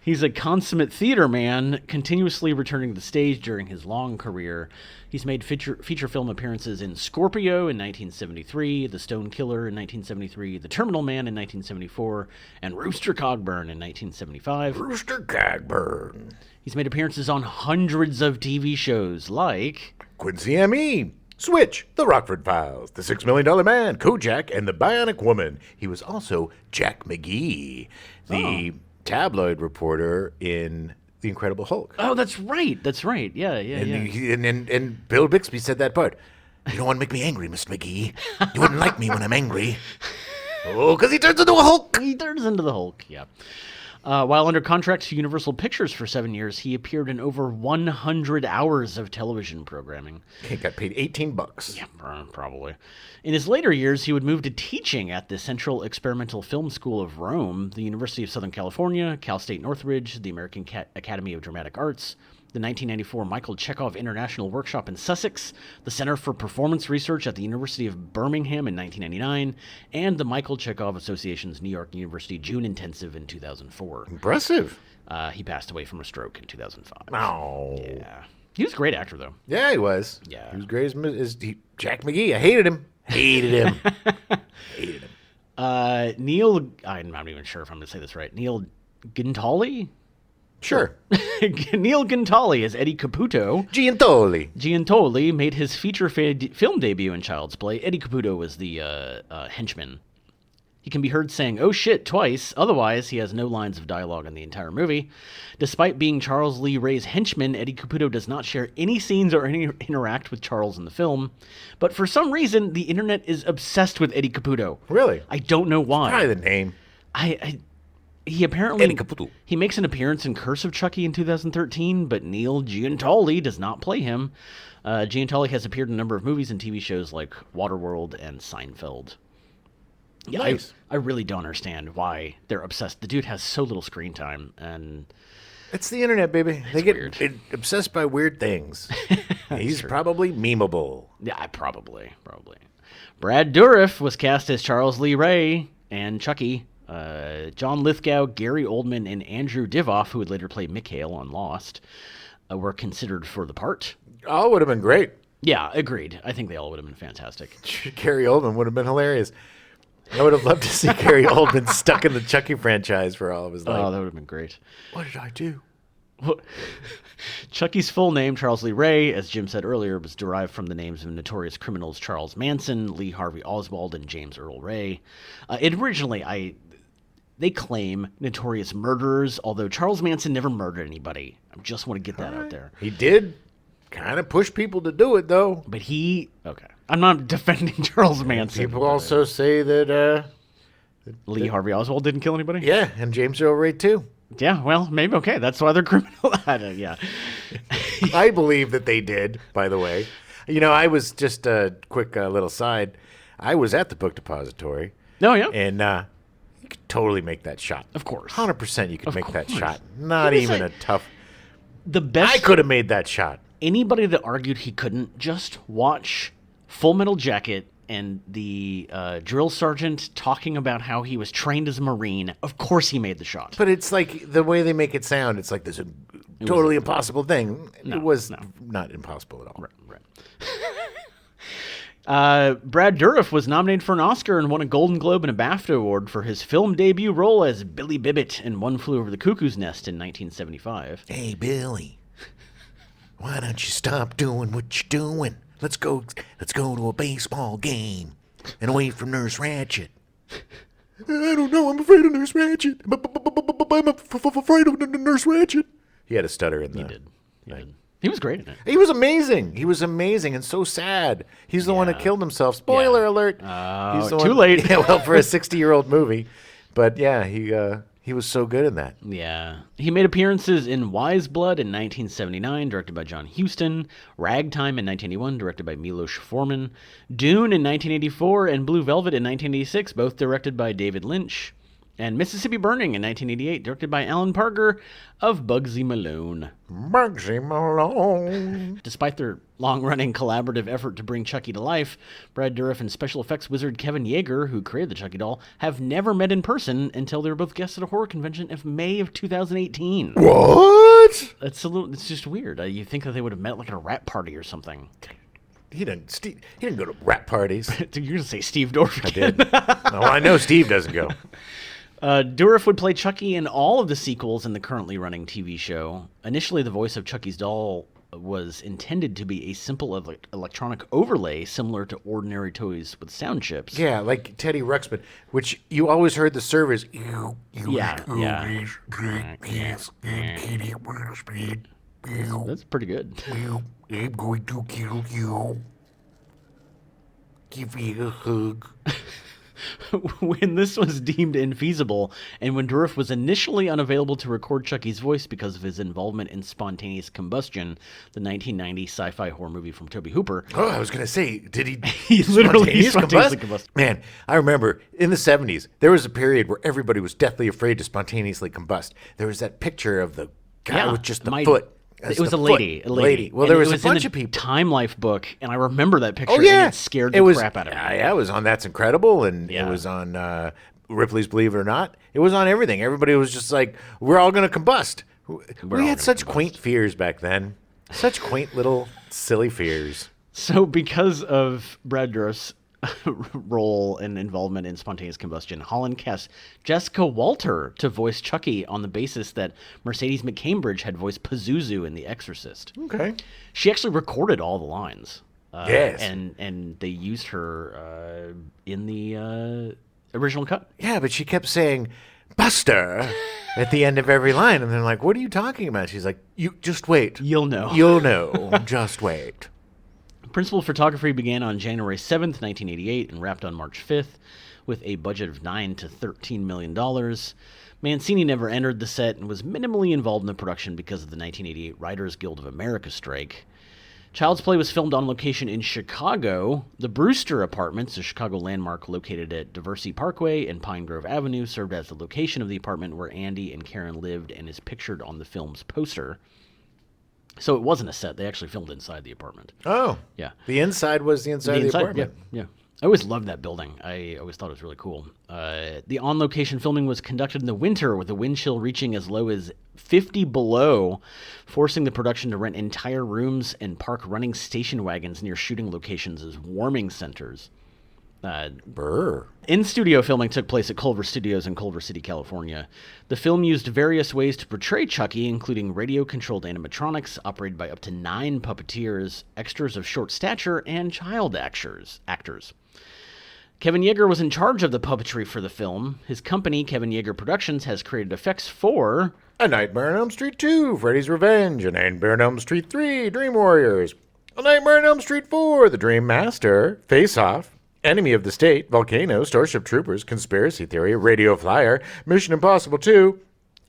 He's a consummate theater man, continuously returning to the stage during his long career. He's made feature film appearances in Scorpio in 1973, The Stone Killer in 1973, The Terminal Man in 1974, and Rooster Cogburn in 1975. Rooster Cogburn. He's made appearances on hundreds of TV shows like Quincy M.E., Switch, The Rockford Files, The $6 Million Man, Kojak, and The Bionic Woman. He was also Jack McGee, the tabloid reporter in The Incredible Hulk. Oh, that's right. Yeah. And Bill Bixby said that part. You don't want to make me angry, Mr. McGee. You wouldn't like me when I'm angry. Oh, because he turns into a Hulk. He turns into the Hulk, yeah. While under contract to Universal Pictures for 7 years, he appeared in over 100 hours of television programming. He got paid $18. Yeah, probably. In his later years, he would move to teaching at the Central Experimental Film School of Rome, the University of Southern California, Cal State Northridge, the American Academy of Dramatic Arts, the 1994 Michael Chekhov International Workshop in Sussex, the Center for Performance Research at the University of Birmingham in 1999, and the Michael Chekhov Association's New York University June Intensive in 2004. Impressive. He passed away from a stroke in 2005. Oh. Yeah. He was a great actor, thoe. Yeah, he was. Yeah. He was great as Jack McGee. I hated him. Hated him. Neil, I'm not even sure if I'm going to say this right. Neil Gintali? Sure. Neil Gintali as Eddie Caputo. Gintoli made his feature film debut in Child's Play. Eddie Caputo was the henchman. He can be heard saying, "Oh shit," twice. Otherwise, he has no lines of dialogue in the entire movie. Despite being Charles Lee Ray's henchman, Eddie Caputo does not share any scenes or interact with Charles in the film. But for some reason, the internet is obsessed with Eddie Caputo. Really? I don't know why. Probably the name. He apparently Caputo. he makes an appearance in Curse of Chucky in 2013, but Neil Gintali does not play him. Gintali has appeared in a number of movies and TV shows like Waterworld and Seinfeld. Yeah, Nice. I really don't understand why they're obsessed. The dude has so little screen time, and It's the internet, baby. They get weird. obsessed by weird things. He's probably memeable. yeah, probably. Brad Dourif was cast as Charles Lee Ray and Chucky. John Lithgow, Gary Oldman, and Andrew Divoff, who would later play Mikhail on Lost, were considered for the part. Oh, would have been great. Yeah, agreed. I think they all would have been fantastic. Gary Oldman would have been hilarious. I would have loved to see Gary Oldman stuck in the Chucky franchise for all of his life. Oh, that would have been great. What did I do? Chucky's full name, Charles Lee Ray, as Jim said earlier, was derived from the names of notorious criminals Charles Manson, Lee Harvey Oswald, and James Earl Ray. They claim notorious murderers, although Charles Manson never murdered anybody. I just want to get that out there. He did kind of push people to do it, though. But I'm not defending Charles Manson. People also say that, Lee Harvey Oswald didn't kill anybody? yeah, and James Earl Ray, too. Yeah, well, maybe, okay. That's why they're criminal. Yeah. I believe that they did, by the way. You know, I was just a quick little side. I was at the book depository. Oh, yeah? And you could totally make that shot. Of course. 100% you could make that course. shot. Not It is even a tough... The best... I could have made that shot. Anybody that argued he couldn't, just watch Full Metal Jacket and the drill sergeant talking about how he was trained as a Marine. Of course he made the shot. But it's like the way they make it sound, it's like this totally impossible thing. It was not impossible at all. Right. Brad Dourif was nominated for an Oscar and won a Golden Globe and a BAFTA award for his film debut role as Billy Bibbit in One Flew Over the Cuckoo's Nest in 1975. Hey, Billy, why don't you stop doing what you're doing? Let's go to a baseball game and away from Nurse Ratched. I don't know. I'm afraid of Nurse Ratched. I'm afraid of Nurse Ratched. He had a stutter in there. He did. He was great in it. He was amazing. He was amazing and so sad. He's the one that killed himself. Spoiler alert. Oh, He's too late. Yeah, well, for a 60-year-old movie. But yeah, he was so good in that. Yeah. He made appearances in Wise Blood in 1979, directed by John Huston, Ragtime in 1981, directed by Milos Forman, Dune in 1984, and Blue Velvet in 1986, both directed by David Lynch, and Mississippi Burning in 1988, directed by Alan Parker of Bugsy Malone. Bugsy Malone. Despite their long-running collaborative effort to bring Chucky to life, Brad Dourif and special effects wizard Kevin Yeager, who created the Chucky doll, have never met in person until they were both guests at a horror convention in May of 2018. What? It's just weird. You think that they would have met like at a rap party or something. He didn't go to rap parties. You're going to say Steve Dorff I again. did. Oh, I know Steve doesn't go. Dourif would play Chucky in all of the sequels in the currently running TV show. Initially, the voice of Chucky's doll was intended to be a simple electronic overlay similar to ordinary toys with sound chips. Yeah, like Teddy Ruxpin, which you always heard the servers. Yeah. That's pretty good. I'm going to kill you. Give me a hug. When this was deemed infeasible, and when Dourif was initially unavailable to record Chucky's voice because of his involvement in Spontaneous Combustion, the 1990 sci-fi horror movie from Tobe Hooper. Oh, I was going to say, did he... He literally spontaneously combust? Man, I remember in the 70s, there was a period where everybody was deathly afraid to spontaneously combust. There was that picture of the guy with just the foot. It was a lady. Well, and there was a bunch of people. Time Life book, and I remember that picture. Oh, yeah. And it scared the crap out of me. Yeah, it was on That's Incredible, and it was on Ripley's Believe It or Not. It was on everything. Everybody was just like, we're all going to combust. We had such quaint fears back then. Such quaint little silly fears. So because of Brad Dourif's role and involvement in Spontaneous Combustion, Holland cast Jessica Walter to voice Chucky on the basis that Mercedes McCambridge had voiced Pazuzu in The Exorcist. Okay. She actually recorded all the lines. Yes. And they used her in the original cut. Yeah, but she kept saying, Buster, at the end of every line. And they're like, what are you talking about? She's like, you just wait. You'll know. You'll know. Just wait. Principal photography began on January 7th, 1988, and wrapped on March 5th, with a budget of $9 to $13 million. Mancini never entered the set and was minimally involved in the production because of the 1988 Writers Guild of America strike. Child's Play was filmed on location in Chicago. The Brewster Apartments, a Chicago landmark located at Diversey Parkway and Pine Grove Avenue, served as the location of the apartment where Andy and Karen lived and is pictured on the film's poster. So it wasn't a set. They actually filmed inside the apartment. Oh. Yeah. The inside was the inside of the apartment. Yeah. I always loved that building. I always thought it was really cool. The on-location filming was conducted in the winter with the wind chill reaching as low as 50 below, forcing the production to rent entire rooms and park running station wagons near shooting locations as warming centers. In-studio filming took place at Culver Studios in Culver City, California. The film used various ways to portray Chucky, including radio-controlled animatronics operated by up to 9 puppeteers, extras of short stature, and child actors. Kevin Yeager was in charge of the puppetry for the film. His company, Kevin Yeager Productions, has created effects for A Nightmare on Elm Street 2, Freddy's Revenge, A Nightmare on Elm Street 3, Dream Warriors, A Nightmare on Elm Street 4, The Dream Master, Face Off, Enemy of the State, Volcano, Starship Troopers, Conspiracy Theory, Radio Flyer, Mission Impossible 2,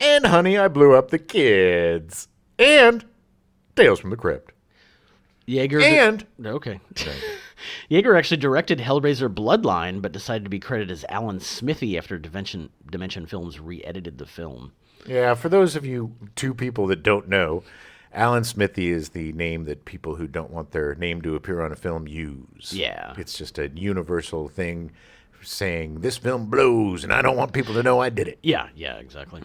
and Honey, I Blew Up the Kids, and Tales from the Crypt. Yeager actually directed Hellraiser Bloodline, but decided to be credited as Alan Smithy after Dimension Films re-edited the film. Yeah, for those of you 2 people that don't know, Alan Smithy is the name that people who don't want their name to appear on a film use. Yeah. It's just a universal thing saying, this film blows, and I don't want people to know I did it. Yeah, exactly.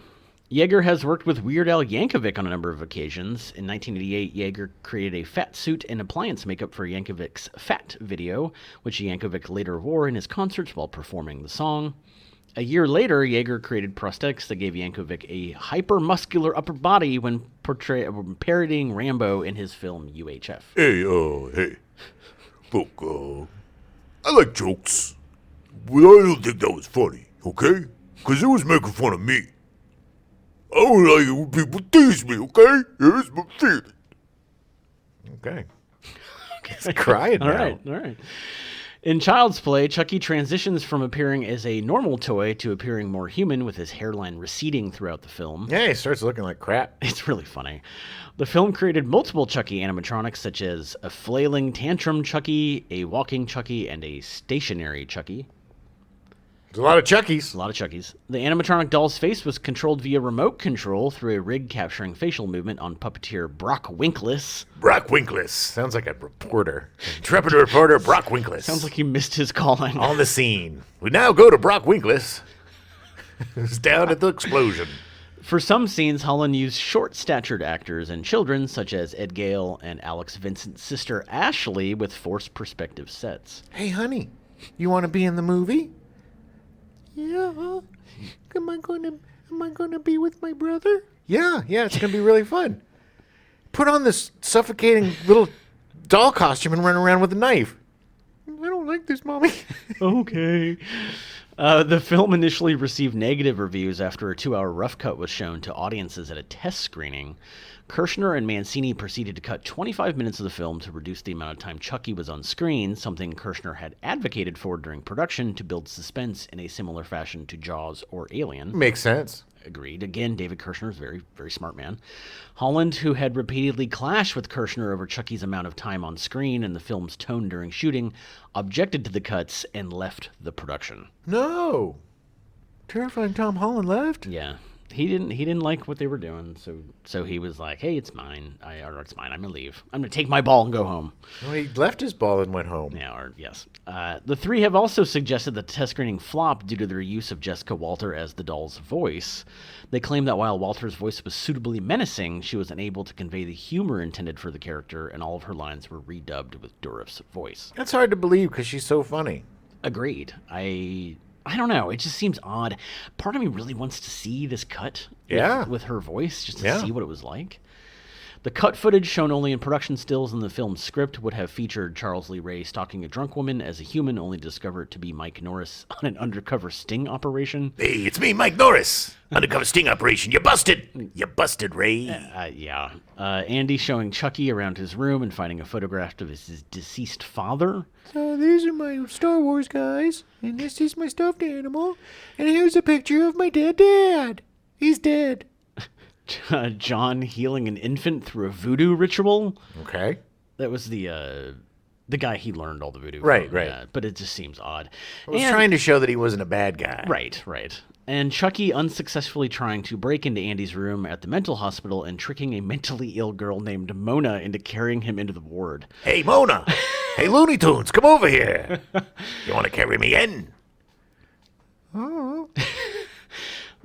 Yeager has worked with Weird Al Yankovic on a number of occasions. In 1988, Yeager created a fat suit and appliance makeup for Yankovic's Fat video, which Yankovic later wore in his concerts while performing the song. A year later, Yeager created prosthetics that gave Yankovic a hyper-muscular upper body when parodying Rambo in his film UHF. Hey, look, I like jokes, but I don't think that was funny, okay? Because it was making fun of me. I don't like it when people tease me, okay? Here's my feeling. Okay. He's crying now. All right. In Child's Play, Chucky transitions from appearing as a normal toy to appearing more human, with his hairline receding throughout the film. Yeah, he starts looking like crap. It's really funny. The film created multiple Chucky animatronics, such as a flailing tantrum Chucky, a walking Chucky, and a stationary Chucky. There's a lot of Chuckies. A lot of Chuckies. The animatronic doll's face was controlled via remote control through a rig capturing facial movement on puppeteer Brock Winkless. Brock Winkless. Sounds like a reporter. Intrepid reporter Brock Winkless. Sounds like he missed his calling. On the scene. We now go to Brock Winkless, who's down at the explosion. For some scenes, Holland used short-statured actors and children, such as Ed Gale and Alex Vincent's sister Ashley, with forced perspective sets. Hey, honey, you want to be in the movie? Yeah. Am I going to be with my brother? Yeah, it's going to be really fun. Put on this suffocating little doll costume and run around with a knife. I don't like this, Mommy. Okay. The film initially received negative reviews after a 2-hour rough cut was shown to audiences at a test screening. Kirshner and Mancini proceeded to cut 25 minutes of the film to reduce the amount of time Chucky was on screen, something Kirshner had advocated for during production to build suspense in a similar fashion to Jaws or Alien. Makes sense. Agreed. Again, David Kirshner is a very, very smart man. Holland, who had repeatedly clashed with Kirshner over Chucky's amount of time on screen and the film's tone during shooting, objected to the cuts and left the production. No. Terrifying Tom Holland left? Yeah. He didn't like what they were doing, so he was like, "Hey, it's mine. It's mine. I'm gonna leave. I'm gonna take my ball and go home." Well, he left his ball and went home. Yeah, yes. The three have also suggested that the test screening flopped due to their use of Jessica Walter as the doll's voice. They claim that while Walter's voice was suitably menacing, she was unable to convey the humor intended for the character, and all of her lines were redubbed with Dourif's voice. That's hard to believe because she's so funny. Agreed. I don't know. It just seems odd. Part of me really wants to see this cut with her voice, just to see what it was like. The cut footage, shown only in production stills in the film's script, would have featured Charles Lee Ray stalking a drunk woman as a human, only to discover it to be Mike Norris on an undercover sting operation. Hey, it's me, Mike Norris. Undercover sting operation. You busted. You busted, Ray. Andy showing Chucky around his room and finding a photograph of his deceased father. So these are my Star Wars guys, and this is my stuffed animal, and here's a picture of my dead dad. He's dead. John healing an infant through a voodoo ritual. Okay. That was the guy he learned all the voodoo Right, from. right. Yeah, but it just seems odd. I was trying to show that he wasn't a bad guy. Right. And Chucky unsuccessfully trying to break into Andy's room at the mental hospital and tricking a mentally ill girl named Mona into carrying him into the ward. Hey, Mona. Hey, Looney Tunes, come over here. You want to carry me in?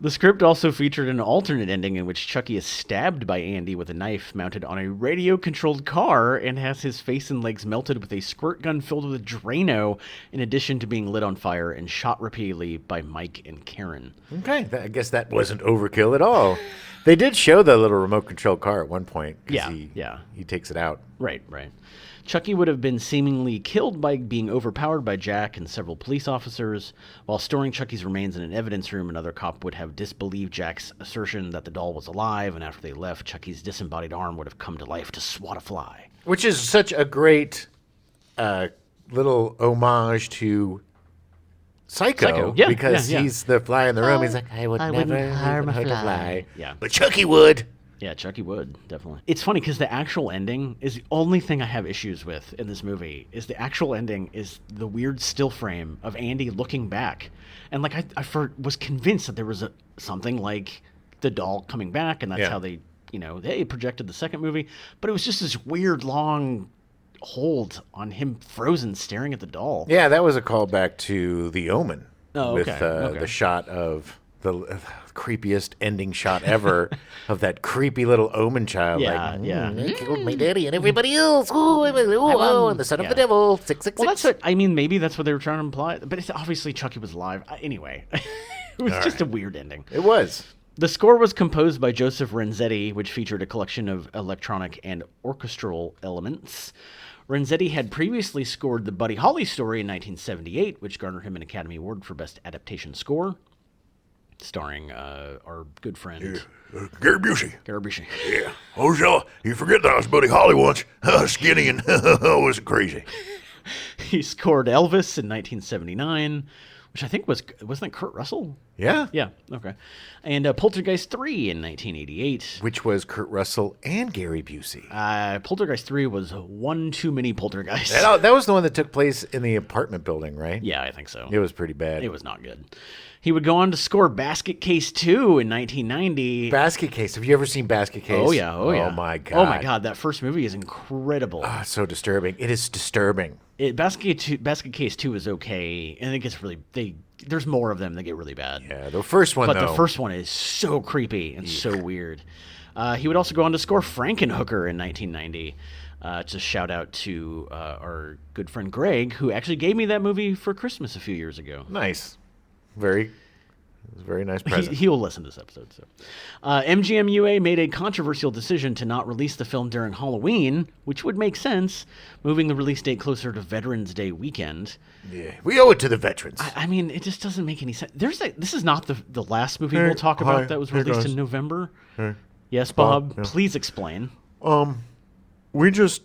The script also featured an alternate ending in which Chucky is stabbed by Andy with a knife mounted on a radio-controlled car and has his face and legs melted with a squirt gun filled with Drano, in addition to being lit on fire and shot repeatedly by Mike and Karen. Okay, I guess that wasn't overkill at all. They did show the little remote-controlled car at one point. He takes it out. Right. Chucky would have been seemingly killed by being overpowered by Jack and several police officers. While storing Chucky's remains in an evidence room, another cop would have disbelieved Jack's assertion that the doll was alive, and after they left, Chucky's disembodied arm would have come to life to swat a fly. Which is such a great little homage to Psycho yeah, because he's the fly in the room. He's like, I would never harm a fly. Yeah. But Chucky would. Yeah, Chucky would, definitely. It's funny because the actual ending is the only thing I have issues with in this movie. Is the actual ending is the weird still frame of Andy looking back. And like I was convinced that there was something like the doll coming back, and that's how they projected the second movie. But it was just this weird long hold on him frozen staring at the doll. Yeah, that was a callback to The Omen. Oh, okay. With the shot of the creepiest ending shot ever of that creepy little Omen child. I killed my daddy and everybody else. And the son of the devil. 666. Well, that's what I mean. Maybe that's what they were trying to imply. But it's obviously Chucky was alive. Anyway, it was just a weird ending. It was. The score was composed by Joseph Renzetti, which featured a collection of electronic and orchestral elements. Renzetti had previously scored the Buddy Holly story in 1978, which garnered him an Academy Award for Best Adaptation Score, starring our good friend Gary Busey. Gary Busey. Yeah. Oh, so you forget that I was Buddy Holly once. Skinny and wasn't crazy. He scored Elvis in 1979, which I think wasn't that Kurt Russell? Yeah. Yeah, okay. And Poltergeist 3 in 1988. Which was Kurt Russell and Gary Busey. Poltergeist 3 was one too many poltergeists. That was the one that took place in the apartment building, right? Yeah, I think so. It was pretty bad. It was not good. He would go on to score Basket Case 2 in 1990. Basket Case. Have you ever seen Basket Case? Oh, yeah. Oh, my God. Oh, my God. That first movie is incredible. It's so disturbing. It is disturbing. Basket Case 2 is okay, and it gets really... There's more of them that get really bad. Yeah, the first one, But the first one is so creepy and so weird. He would also go on to score Frankenhooker in 1990. Just shout out to our good friend Greg, who actually gave me that movie for Christmas a few years ago. Nice. Very nice present. He'll listen to this episode. So, MGM UA made a controversial decision to not release the film during Halloween, which would make sense, moving the release date closer to Veterans Day weekend. Yeah, we owe it to the veterans. I mean, it just doesn't make any sense. This is not the last movie we'll talk about that was released in November. Hey. Yes, Bob. Please explain. We just,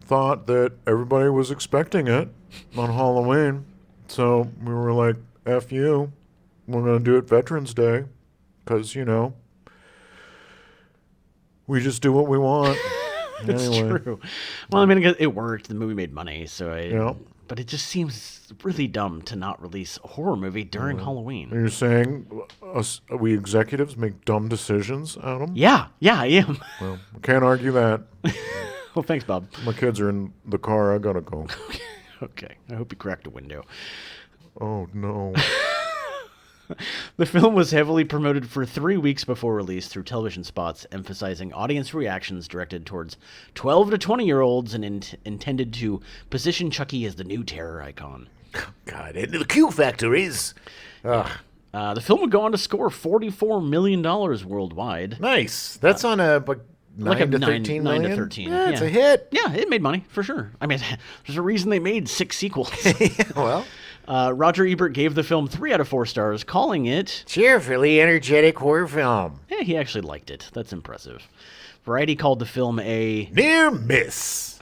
thought that everybody was expecting it on Halloween. So we were like, F you. We're going to do it Veterans Day. Because, we just do what we want. That's true. Well, I mean, it worked. The movie made money. But it just seems really dumb to not release a horror movie during Halloween. You're saying we executives make dumb decisions, Adam? Yeah, I am. Well, I can't argue that. Well, thanks, Bob. My kids are in the car. I got to go. Okay. I hope you cracked a window. Oh, no. The film was heavily promoted for 3 weeks before release through television spots, emphasizing audience reactions directed towards 12 to 20-year-olds and intended to position Chucky as the new terror icon. God, and the Q factor is... The film would go on to score $44 million worldwide. Nice. That's on a... 9 to 13 million? 9 to 13. Yeah, it's a hit. Yeah, it made money, for sure. I mean, there's a reason they made 6 sequels. Well... Roger Ebert gave the film 3 out of 4 stars, calling it... cheerfully energetic horror film. Yeah, he actually liked it. That's impressive. Variety called the film a... near miss.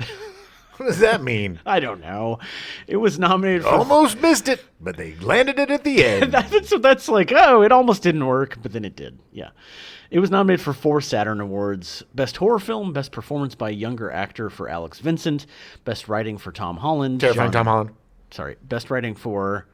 What does that mean? I don't know. It was nominated for... Almost missed it, but they landed it at the end. that's like, oh, it almost didn't work, but then it did. Yeah. It was nominated for 4 Saturn Awards. Best Horror Film, Best Performance by a Younger Actor for Alex Vincent, Best Writing for Tom Holland. Terrifying Tom Holland. Sorry. Best Writing for...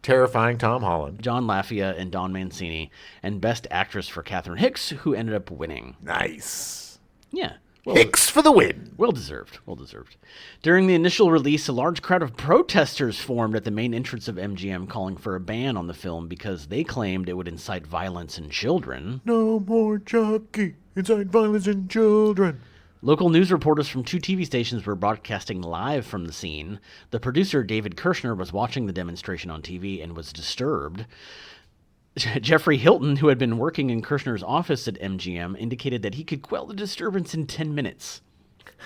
Terrifying Tom Holland. John Lafia and Don Mancini. And Best Actress for Catherine Hicks, who ended up winning. Nice. Yeah. Well, Hicks for the win. Well deserved. Well deserved. During the initial release, a large crowd of protesters formed at the main entrance of MGM calling for a ban on the film because they claimed it would incite violence in children. No more Chucky. Incite violence in children. Local news reporters from 2 TV stations were broadcasting live from the scene. The producer, David Kirshner, was watching the demonstration on TV and was disturbed. Jeffrey Hilton, who had been working in Kirshner's office at MGM, indicated that he could quell the disturbance in 10 minutes.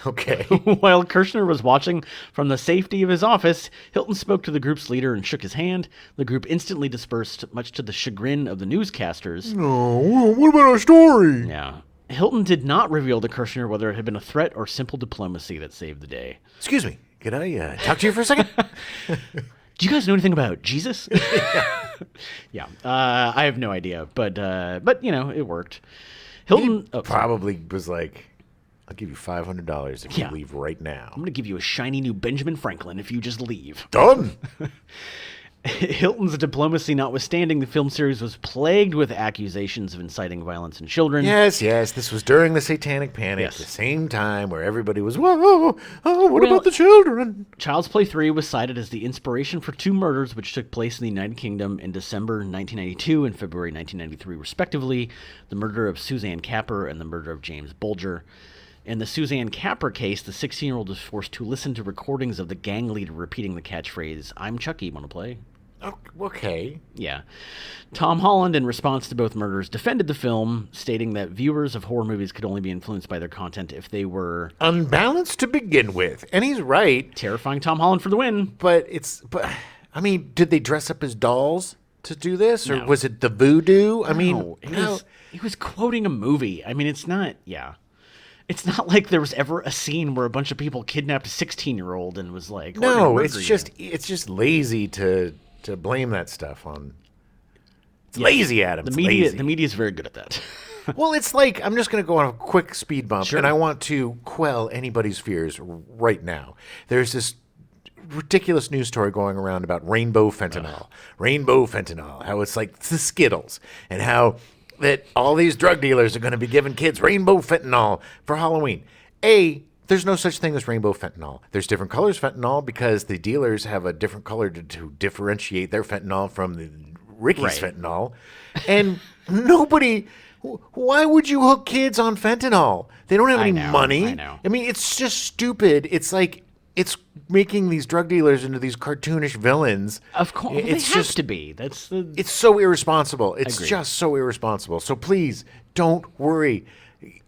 Okay. While Kirshner was watching from the safety of his office, Hilton spoke to the group's leader and shook his hand. The group instantly dispersed, much to the chagrin of the newscasters. No, what about our story? Yeah. Hilton did not reveal to Kirshner whether it had been a threat or simple diplomacy that saved the day. Excuse me, can I talk to you for a second? Do you guys know anything about Jesus? Yeah, I have no idea, but you know, it worked. Hilton probably was like, I'll give you $500 if you leave right now. I'm going to give you a shiny new Benjamin Franklin if you just leave. Done. Hilton's diplomacy notwithstanding, the film series was plagued with accusations of inciting violence in children. Yes, this was during the Satanic Panic, the same time where everybody was, whoa, what about the children? Child's Play 3 was cited as the inspiration for 2 murders which took place in the United Kingdom in December 1992 and February 1993, respectively, the murder of Suzanne Capper and the murder of James Bulger. In the Suzanne Capper case, the 16-year-old was forced to listen to recordings of the gang leader repeating the catchphrase, "I'm Chucky, wanna play?" Okay. Yeah. Tom Holland, in response to both murders, defended the film, stating that viewers of horror movies could only be influenced by their content if they were... unbalanced to begin with. And he's right. Terrifying Tom Holland for the win. But I mean, did they dress up as dolls to do this? Or was it the voodoo? He was quoting a movie. I mean, it's not... Yeah. It's not like there was ever a scene where a bunch of people kidnapped a 16-year-old and was like... No, it's just lazy to blame that stuff on. It's lazy, Adam. The media is very good at that. Well, it's like, I'm just going to go on a quick speed bump, and I want to quell anybody's fears right now. There's this ridiculous news story going around about rainbow fentanyl. Rainbow fentanyl, how it's like the Skittles, and how that all these drug dealers are going to be giving kids rainbow fentanyl for Halloween. There's no such thing as rainbow fentanyl. There's different colors fentanyl because the dealers have a different color to differentiate their fentanyl from the Ricky's fentanyl. And nobody... Why would you hook kids on fentanyl? They don't have any money. I know. I mean, it's just stupid. It's like... It's making these drug dealers into these cartoonish villains. Of course. Well, it's just to be. That's the... It's so irresponsible. It's just so irresponsible. So please, don't worry.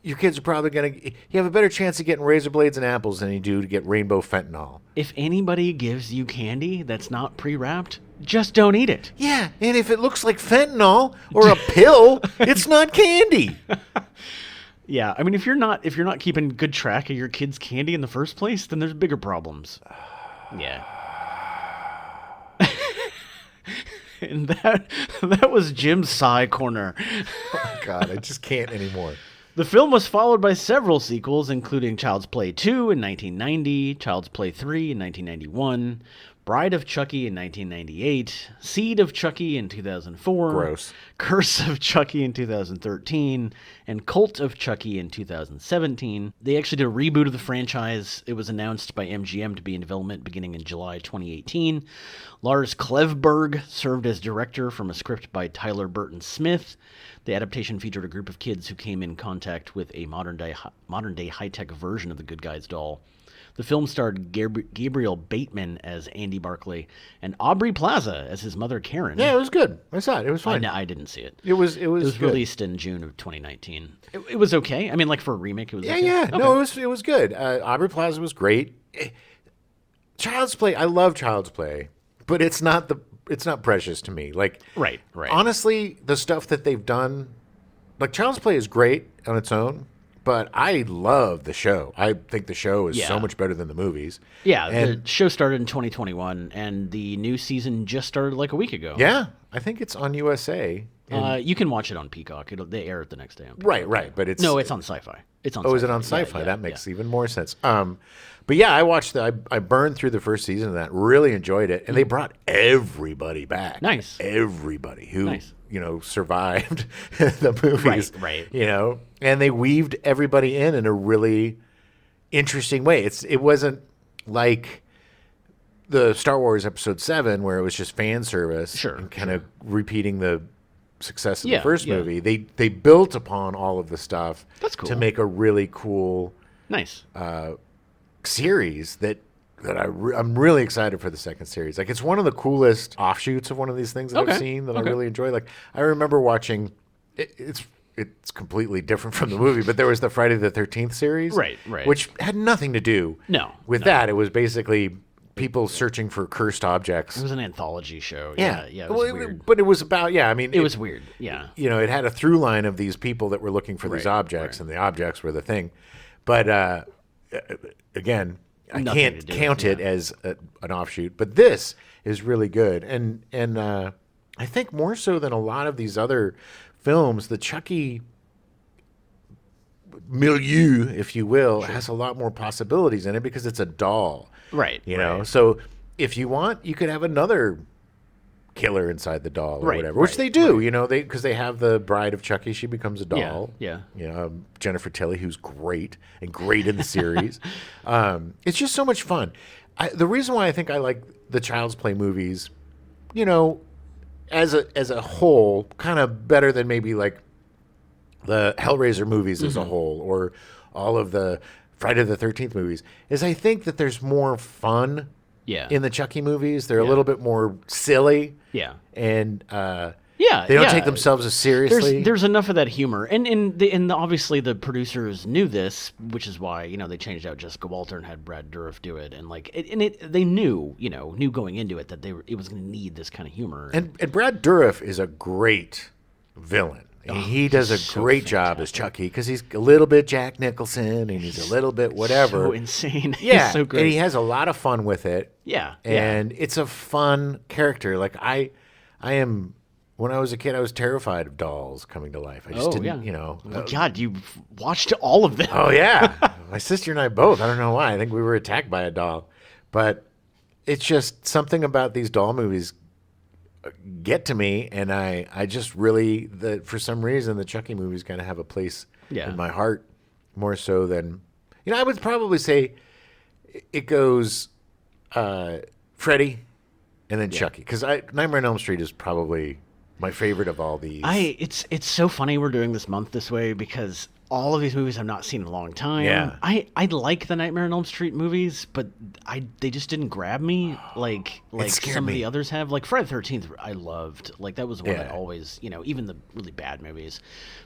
Your kids are probably going to... You have a better chance of getting razor blades and apples than you do to get rainbow fentanyl. If anybody gives you candy that's not pre-wrapped, just don't eat it. Yeah, and if it looks like fentanyl or a pill, it's not candy. Yeah, I mean, if you're not keeping good track of your kids' candy in the first place, then there's bigger problems. Yeah. And that was Jim's sigh corner. Oh, God, I just can't anymore. The film was followed by several sequels, including Child's Play 2 in 1990, Child's Play 3 in 1991, Bride of Chucky in 1998, Seed of Chucky in 2004, Gross. Curse of Chucky in 2013, and Cult of Chucky in 2017. They actually did a reboot of the franchise. It was announced by MGM to be in development beginning in July 2018. Lars Klevberg served as director from a script by Tyler Burton Smith. The adaptation featured a group of kids who came in contact with a modern-day high-tech version of the Good Guys doll. The film starred Gabriel Bateman as Andy Barclay and Aubrey Plaza as his mother Karen. Yeah, it was good. I saw it. It was fine. I didn't see it. It was good. Released in June of 2019. It was okay. I mean, like for a remake, it was okay. Yeah. Okay. No, it was good. Aubrey Plaza was great. Child's Play. I love Child's Play, but it's not precious to me. Like, right. Honestly, the stuff that they've done, like Child's Play is great on its own, but I love the show. I think the show is so much better than the movies. Yeah, and the show started in 2021, and the new season just started like a week ago. Yeah, I think it's on USA. You can watch it on Peacock. They air it the next day on Peacock. Right, but it's... No, it's on Sci-Fi. It's on Oh, Sci-Fi. is it on Sci-Fi? That makes even more sense. But yeah, I watched I burned through the first season of that, really enjoyed it, and they brought everybody back. Nice. Everybody who, survived the movies. Right. And they weaved everybody in a really interesting way. It wasn't like the Star Wars Episode 7 where it was just fan service and kind of repeating the success of the first movie. They built upon all of the stuff to make a really cool series that I'm really excited for the second series. Like, it's one of the coolest offshoots of one of these things that I've seen that I really enjoy. Like, I remember watching it's completely different from the movie, but there was the Friday the 13th series, right, which had nothing to do with that. It was basically people searching for cursed objects. It was an anthology show. Yeah, it was weird. But it was about, it was weird. Yeah. It had a through line of these people that were looking for these objects, and the objects were the thing. But again, I can't count it as an offshoot. But this is really good. And I think more so than a lot of these other films, the Chucky milieu, if you will, has a lot more possibilities in it because it's a doll. Right. So if you want, you could have another killer inside the doll or whatever, which they do, because they have the Bride of Chucky. She becomes a doll. Yeah. Jennifer Tilly, who's great in the series. It's just so much fun. The reason why I think I like the Child's Play movies, as a whole, kind of better than maybe like the Hellraiser movies as a whole, or all of the Friday the 13th movies, is I think that there's more fun in the Chucky movies. They're a little bit more silly. Yeah. And they don't take themselves as seriously. There's enough of that humor. And obviously the producers knew this, which is why, they changed out Jessica Walter and had Brad Dourif do it. And they knew going into it that it was going to need this kind of humor. And Brad Dourif is a great villain. He does a great job as Chucky because he's a little bit Jack Nicholson and he's a little bit whatever. So insane. Yeah, he's so great. And he has a lot of fun with it. Yeah, and it's a fun character. Like I am. When I was a kid, I was terrified of dolls coming to life. I just didn't, Oh my God, you watched all of them. Oh yeah, my sister and I both. I don't know why. I think we were attacked by a doll, but it's just something about these doll movies get to me, and I just really, for some reason, the Chucky movies kind of have a place in my heart more so than, I would probably say it goes Freddy and then Chucky, because Nightmare on Elm Street is probably my favorite of all these. It's so funny we're doing this month this way because all of these movies I've not seen in a long time. Yeah. I like the Nightmare on Elm Street movies, but they just didn't grab me like some of the others have. Like Friday the 13th I loved. Like that was one I always, even the really bad movies.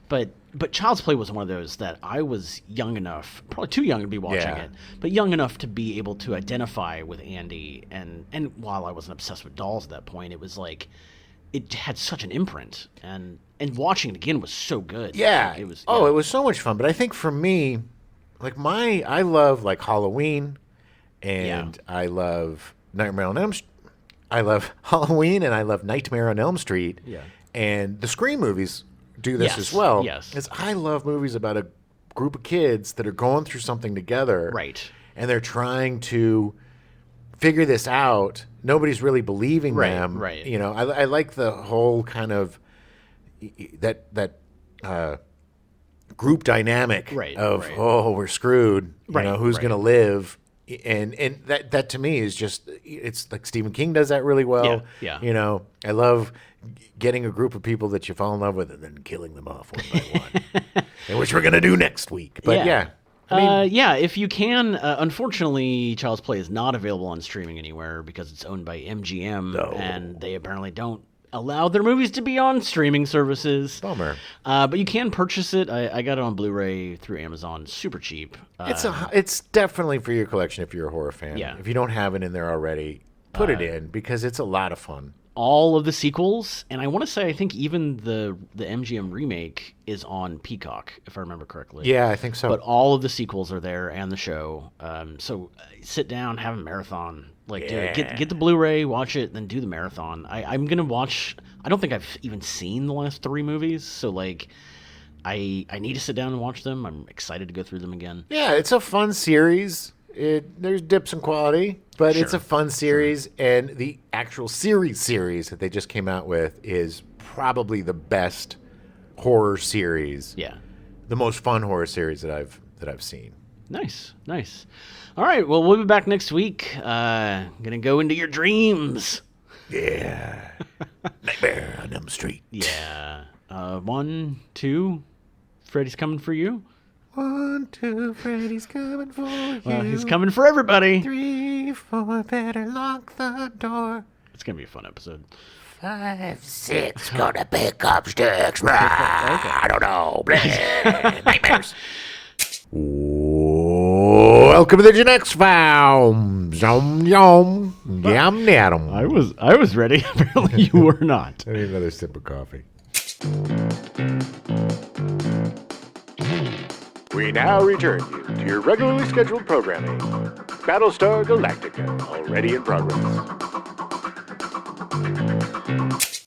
But Child's Play was one of those that I was young enough, probably too young to be watching it, but young enough to be able to identify with Andy. And while I wasn't obsessed with dolls at that point, it was like it had such an imprint, and watching it again was so good. Yeah. Like, it was. Oh, it was so much fun. But I think for me, like I love like Halloween, and I love Nightmare on Elm Street. I love Halloween, and I love Nightmare on Elm Street. Yeah. And the Scream movies do this as well. Yes. Is I love movies about a group of kids that are going through something together. Right. And they're trying to figure this out. Nobody's really believing them. Right. I like the whole kind of that group dynamic of we're screwed. Who's going to live? And that to me is just, it's like Stephen King does that really well. Yeah. I love getting a group of people that you fall in love with and then killing them off one by one, and which we're going to do next week. But if you can. Unfortunately, Child's Play is not available on streaming anywhere because it's owned by MGM, and they apparently don't allow their movies to be on streaming services. Bummer. But you can purchase it. I got it on Blu-ray through Amazon, super cheap. It's definitely for your collection if you're a horror fan. Yeah. If you don't have it in there already, put it in because it's a lot of fun. all of the sequels, and I want to say I think even the MGM remake is on Peacock, if I remember correctly. Yeah, I think so. But all of the sequels are there and the show. So sit down, have a marathon. Like, do it. Get the Blu-ray, watch it, then do the marathon. I'm gonna watch. I don't think I've even seen the last 3 movies, so like, I need to sit down and watch them. I'm excited to go through them again. Yeah, it's a fun series. There's dips in quality, but it's a fun series, and the actual series that they just came out with is probably the best horror series. Yeah, the most fun horror series that I've seen. Nice. All right, well, we'll be back next week. Gonna go into your dreams. Yeah, Nightmare on Elm Street. Yeah. 1, 2, Freddy's coming for you. 1, 2, Freddy's coming for you. He's coming for everybody. 3, 4, better lock the door. It's going to be a fun episode. 5, 6, gonna pick up sticks. I don't know. Nightmares. Welcome to the Gen X Found. Yum, yum. Yum, yum. I was ready. Apparently you were not. I need another sip of coffee. We now return you to your regularly scheduled programming. Battlestar Galactica, already in progress.